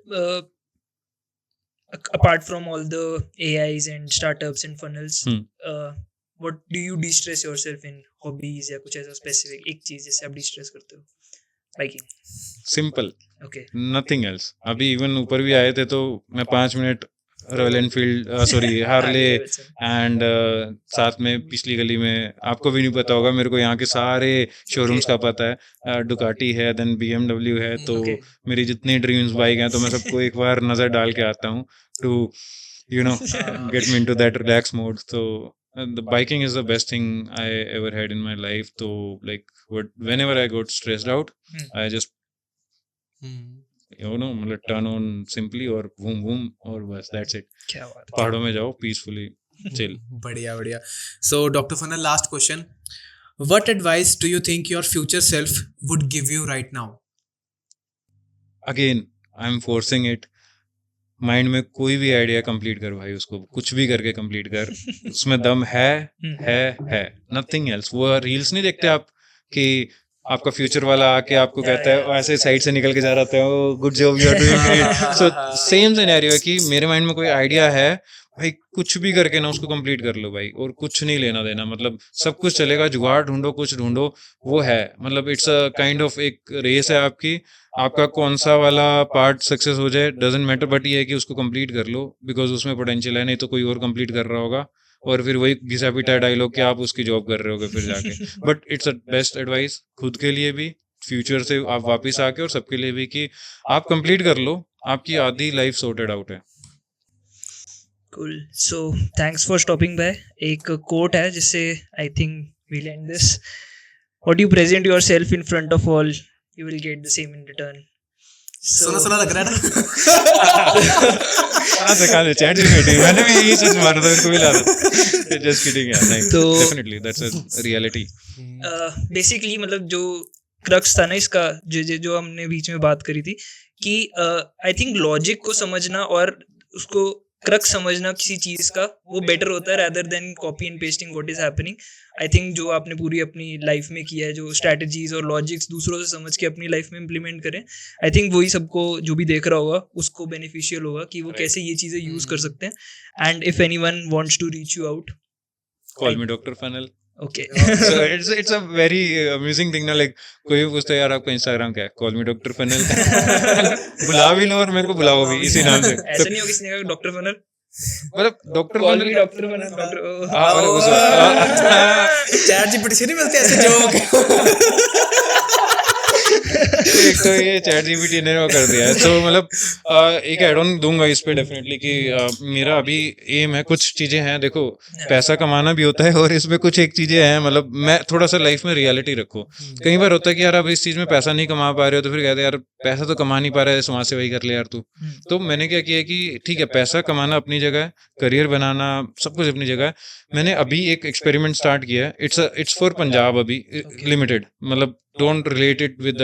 B: apart from all the AIs and startups and funnels, what do you de-stress yourself in? Hobbies या कुछ ऐसा specific एक चीज जिससे आप de-stress करते हो? Biking?
A: Simple,
B: okay.
A: Nothing else. अभी इवन ऊपर भी आए थे तो मैं 5 minute royal Enfield sorry Harley and साथ में पिछली गली में, आपको भी नहीं पता होगा, मेरे को यहाँ के सारे शोरूम्स का पता है. डुकाटी है, देन BMW है, तो
B: Okay.
A: मेरी जितनी ड्रीम्स बाइक हैं तो मैं सबको एक बार नज़र डाल के आता हूँ to you know get me into that relax mode. So the biking is the best thing I ever had in my life. So like whenever I got stressed out, I just मतलब turn on simply और boom boom और बस that's it.
B: क्या बात है.
A: पहाड़ों में जाओ पीसफुली चिल.
C: बढ़िया बढ़िया. So doctor funnel, last question. What advice do you think your future self would give you right now?
A: Again I am forcing it. Mind में कोई भी आइडिया कंप्लीट कर भाई, उसको कुछ भी करके कंप्लीट कर. उसमें दम है नथिंग एल्स. वो रील्स नहीं देखते आप कि आपका फ्यूचर वाला आके आपको कहता है ऐसे साइड से निकल के जा रहा था, oh good job you are doing great. So same scenario है कि मेरे माइंड में कोई आइडिया है भाई, कुछ भी करके ना उसको कंप्लीट कर लो भाई, और कुछ नहीं लेना देना. मतलब सब कुछ चलेगा, जुगाड़ ढूंढो, कुछ ढूंढो, वो है. मतलब इट्स अ काइंड ऑफ एक रेस है आपकी. आपका कौन सा वाला पार्ट सक्सेस हो जाए डजंट मैटर, बट ये है कि उसको कंप्लीट कर लो बिकॉज उसमें पोटेंशियल है. नहीं तो कोई और कंप्लीट कर रहा होगा और फिर वही घिसा पिटा डायलॉग कि आप उसकी जॉब कर रहे होगे फिर जाके. But it's a best advice खुद के लिए भी, फ्यूचर से आप वापस आके, और सबके लिए भी कि आप कंप्लीट कर लो. आपकी आधी लाइफ सॉर्टेड आउट है.
B: Cool. So thanks for stopping by. एक quote है जिससे I think we'll end this. What you present yourself in front of all, you will get the same in return.
C: सुना सुना लग रहा है ना.
A: दिखा दे चैट जीपीटी. मैंने भी यही चीज मारा था, मेरे को भी ला था. जस्ट किडिंग यार. नहीं,
B: तो
A: definitely that's a reality.
B: Basically मतलब जो क्रक्स था ना इसका, जो हमने बीच में बात करी थी कि आई थिंक लॉजिक को समझना और उसको क्रक्स समझना किसी चीज का, वो बेटर होता है rather than copy and pasting what is happening. I think जो आपने पूरी अपनी लाइफ में किया है, जो स्ट्रैटेजीज और लॉजिक्स दूसरों से समझ के अपनी लाइफ में इम्प्लीमेंट करें, आई थिंक वही सबको जो भी देख रहा होगा उसको बेनिफिशियल होगा कि वो कैसे ये चीजें यूज कर सकते हैं. And if anyone wants to reach you out,
A: call me doctor funnel.
B: Okay.
A: So it's a very amusing thing ना, like कोई भी पूछता है यार आपका इंस्टाग्राम क्या है, कॉल मी डॉक्टर फनल. बुला भी लो और मेरे को बुलाओ भी इसी नाम से.
B: ऐसा नहीं हो किसी ने कहा डॉक्टर फनल,
A: मतलब doctor
B: call
A: funnel.
B: Me doctor funnel, doctor.
C: ChatGPT से नहीं मिलते ऐसे जोक.
A: एक तो ये चैट जीपीटी ने वो कर दिया है. तो मतलब एक एड ऑन दूंगा इस पे डेफिनेटली कि मेरा अभी एम है, कुछ चीजें हैं. देखो पैसा कमाना भी होता है और इसमें कुछ एक चीजें हैं, मतलब मैं थोड़ा सा लाइफ में रियलिटी रखो. कई बार होता है कि यार आप इस चीज में पैसा नहीं कमा पा रहे हो तो फिर कहते हैं यार पैसा तो कमा नहीं पा रहा है, समाज से वही कर ले यार तू. तो मैंने क्या किया कि ठीक है, पैसा कमाना अपनी जगह है, करियर बनाना सब कुछ अपनी जगह है. मैंने अभी एक एक्सपेरिमेंट स्टार्ट किया है. इट्स फॉर पंजाब अभी लिमिटेड. मतलब डोंट रिलेट इट विद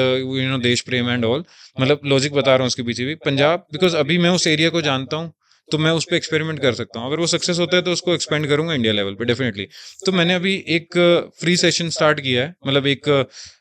A: देश प्रेम एंड ऑल. मतलब लॉजिक बता रहा हूँ उसके पीछे भी. पंजाब बिकॉज अभी मैं उस एरिया को जानता हूँ तो मैं उस पर एक्सपेरिमेंट कर सकता हूँ. अगर वो सक्सेस होता है तो उसको एक्सपेंड करूंगा इंडिया लेवल पे डेफिनेटली. तो मैंने अभी एक फ्री सेशन स्टार्ट किया है. मतलब एक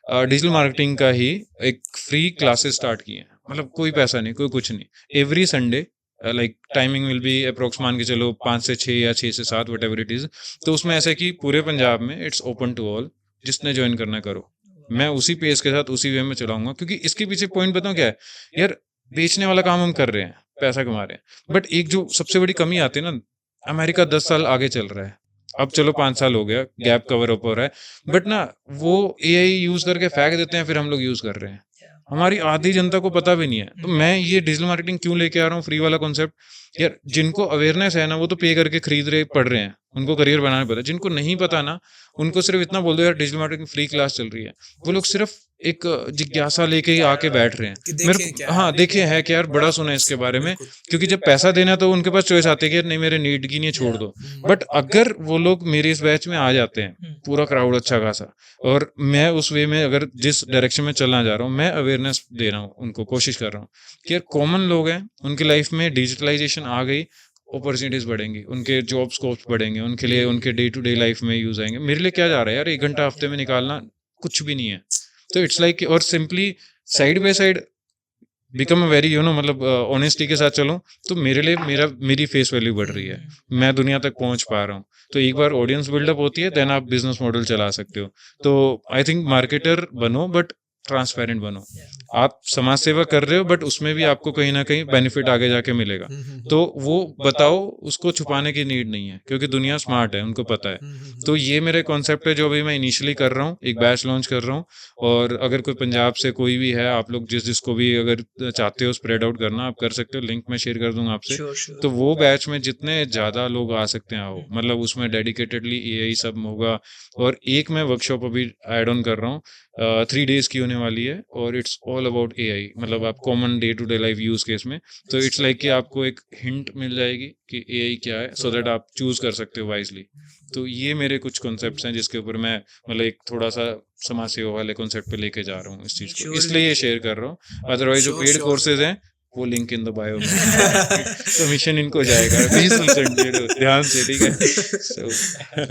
A: डिजिटल मार्केटिंग का ही एक फ्री क्लासेस स्टार्ट किए हैं. मतलब कोई पैसा नहीं, कोई कुछ नहीं. Every Sunday like timing will be approx मान के चलो 5 से 6 या 6 से 7 वट एवर इट इज. तो उसमें ऐसा कि पूरे पंजाब में इट्स ओपन टू ऑल, जिसने ज्वाइन करना करो. मैं उसी पेज के साथ उसी वे में चलाऊंगा. क्योंकि इसके पीछे पॉइंट बताऊं क्या है यार, बेचने वाला काम हम कर रहे हैं, पैसा कमा रहे हैं, बट एक जो सबसे बड़ी कमी आती है ना, अमेरिका 10 साल आगे चल रहा है. अब चलो 5 साल हो गया, गैप कवर अप हो रहा है, बट ना वो AI यूज करके फेंक देते हैं, फिर हम लोग यूज कर रहे हैं. हमारी आधी जनता को पता भी नहीं है. तो मैं ये डिजिटल मार्केटिंग क्यों लेके आ रहा हूँ, फ्री वाला कॉन्सेप्ट. यार जिनको अवेयरनेस है ना, वो तो पे करके खरीद रहे, पढ़ रहे हैं, उनको करियर बनाना पता है. जिनको नहीं पता ना, उनको सिर्फ इतना बोल दो यार डिजिटल मार्केटिंग फ्री क्लास चल रही है, वो लोग सिर्फ एक जिज्ञासा लेके ही आके बैठ रहे हैं. मेरे हाँ देखे है कि यार बड़ा सुना है इसके बारे में. क्योंकि जब पैसा देना तो उनके पास चॉइस आती है कि यार नहीं मेरे नीड की नहीं, छोड़ दो. बट अगर वो लोग मेरे इस बैच में आ जाते हैं, पूरा क्राउड अच्छा खासा, और मैं उस वे में अगर जिस डायरेक्शन में चलना जा रहा हूँ, मैं अवेयरनेस दे रहा हूँ उनको, कोशिश कर रहा हूँ कि यार कॉमन लोग हैं, उनकी लाइफ में डिजिटलाइजेशन आ गई, अपॉर्चुनिटीज बढ़ेंगी, उनके जॉब स्कोप्स बढ़ेंगे, उनके लिए उनके डे टू डे लाइफ में यूज आएंगे. मेरे लिए क्या जा रहा है यार, 1 घंटा हफ्ते में निकालना कुछ भी नहीं है. तो इट्स लाइक और simply side by side become a very मतलब ऑनेस्टी के साथ चलो, तो मेरे लिए मेरी फेस वैल्यू बढ़ रही है, मैं दुनिया तक पहुंच पा रहा हूँ. तो एक बार ऑडियंस बिल्डअप होती है, देन आप बिजनेस मॉडल चला सकते हो. तो आई थिंक मार्केटर बनो, बट ट्रांसपेरेंट बनो। आप समाज सेवा कर रहे हो बट उसमें भी आपको कहीं ना कहीं बेनिफिट आगे जाके मिलेगा, तो वो बताओ, उसको छुपाने की नीड नहीं है क्योंकि दुनिया स्मार्ट है, उनको पता है। तो ये मेरे कॉन्सेप्ट है जो अभी मैं इनिशियली कर रहा हूँ, एक बैच लॉन्च कर रहा हूँ। और अगर कोई पंजाब से कोई भी है, आप लोग जिसको भी अगर चाहते हो स्प्रेड आउट करना, आप कर सकते हो, लिंक मैं शेयर कर दूंगा आपसे।
B: श्योर
A: तो वो बैच में जितने ज्यादा लोग आ सकते हैं आओ, मतलब उसमें डेडिकेटेडली एआई सब होगा। और एक मैं वर्कशॉप अभी ऐड ऑन कर रहा हूँ, 3 days की होने वाली है, और इट्स ऑल अबाउट एआई, मतलब आप common day to day life use case में। तो इट्स लाइक कि आपको एक हिंट मिल जाएगी कि एआई क्या है, सो दैट आप चूज कर सकते हो वाइजली। तो ये मेरे कुछ कॉन्सेप्ट्स हैं जिसके ऊपर मैं मतलब एक थोड़ा सा समाज सेवा वाले कॉन्सेप्ट पे लेके जा रहा हूँ इस चीज को,
B: Surely.
A: इसलिए ये शेयर कर रहा हूँ। अदरवाइज जो
C: Sure,
A: पेड
C: sure.
A: कोर्सेज हैं वो लिंक इन द बायो में कमीशन इनको जाएगा 20%, ध्यान से, ठीक है। So,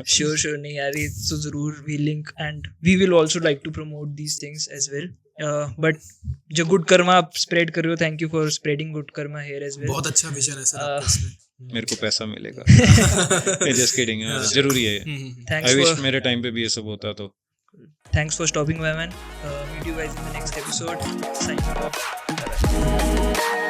B: श्योर नहीं यार, ये तो जरूर we link and we will also like to promote these things as well. But जो गुड कर्मा आप स्प्रेड कर रहे हो, thank you for spreading good karma here as well.
C: बहुत अच्छा विजन है सर आपका इसमें।
A: मेरे को पैसा मिलेगा, जस्ट किडिंग, जरूरी है।
B: थैंक्स
A: आई विश
B: फॉर
A: मेरे टाइम पे भी ये सब होता तो।
B: Thanks for stopping by, man. Meet you guys in the next episode. Signing off. Bye-bye.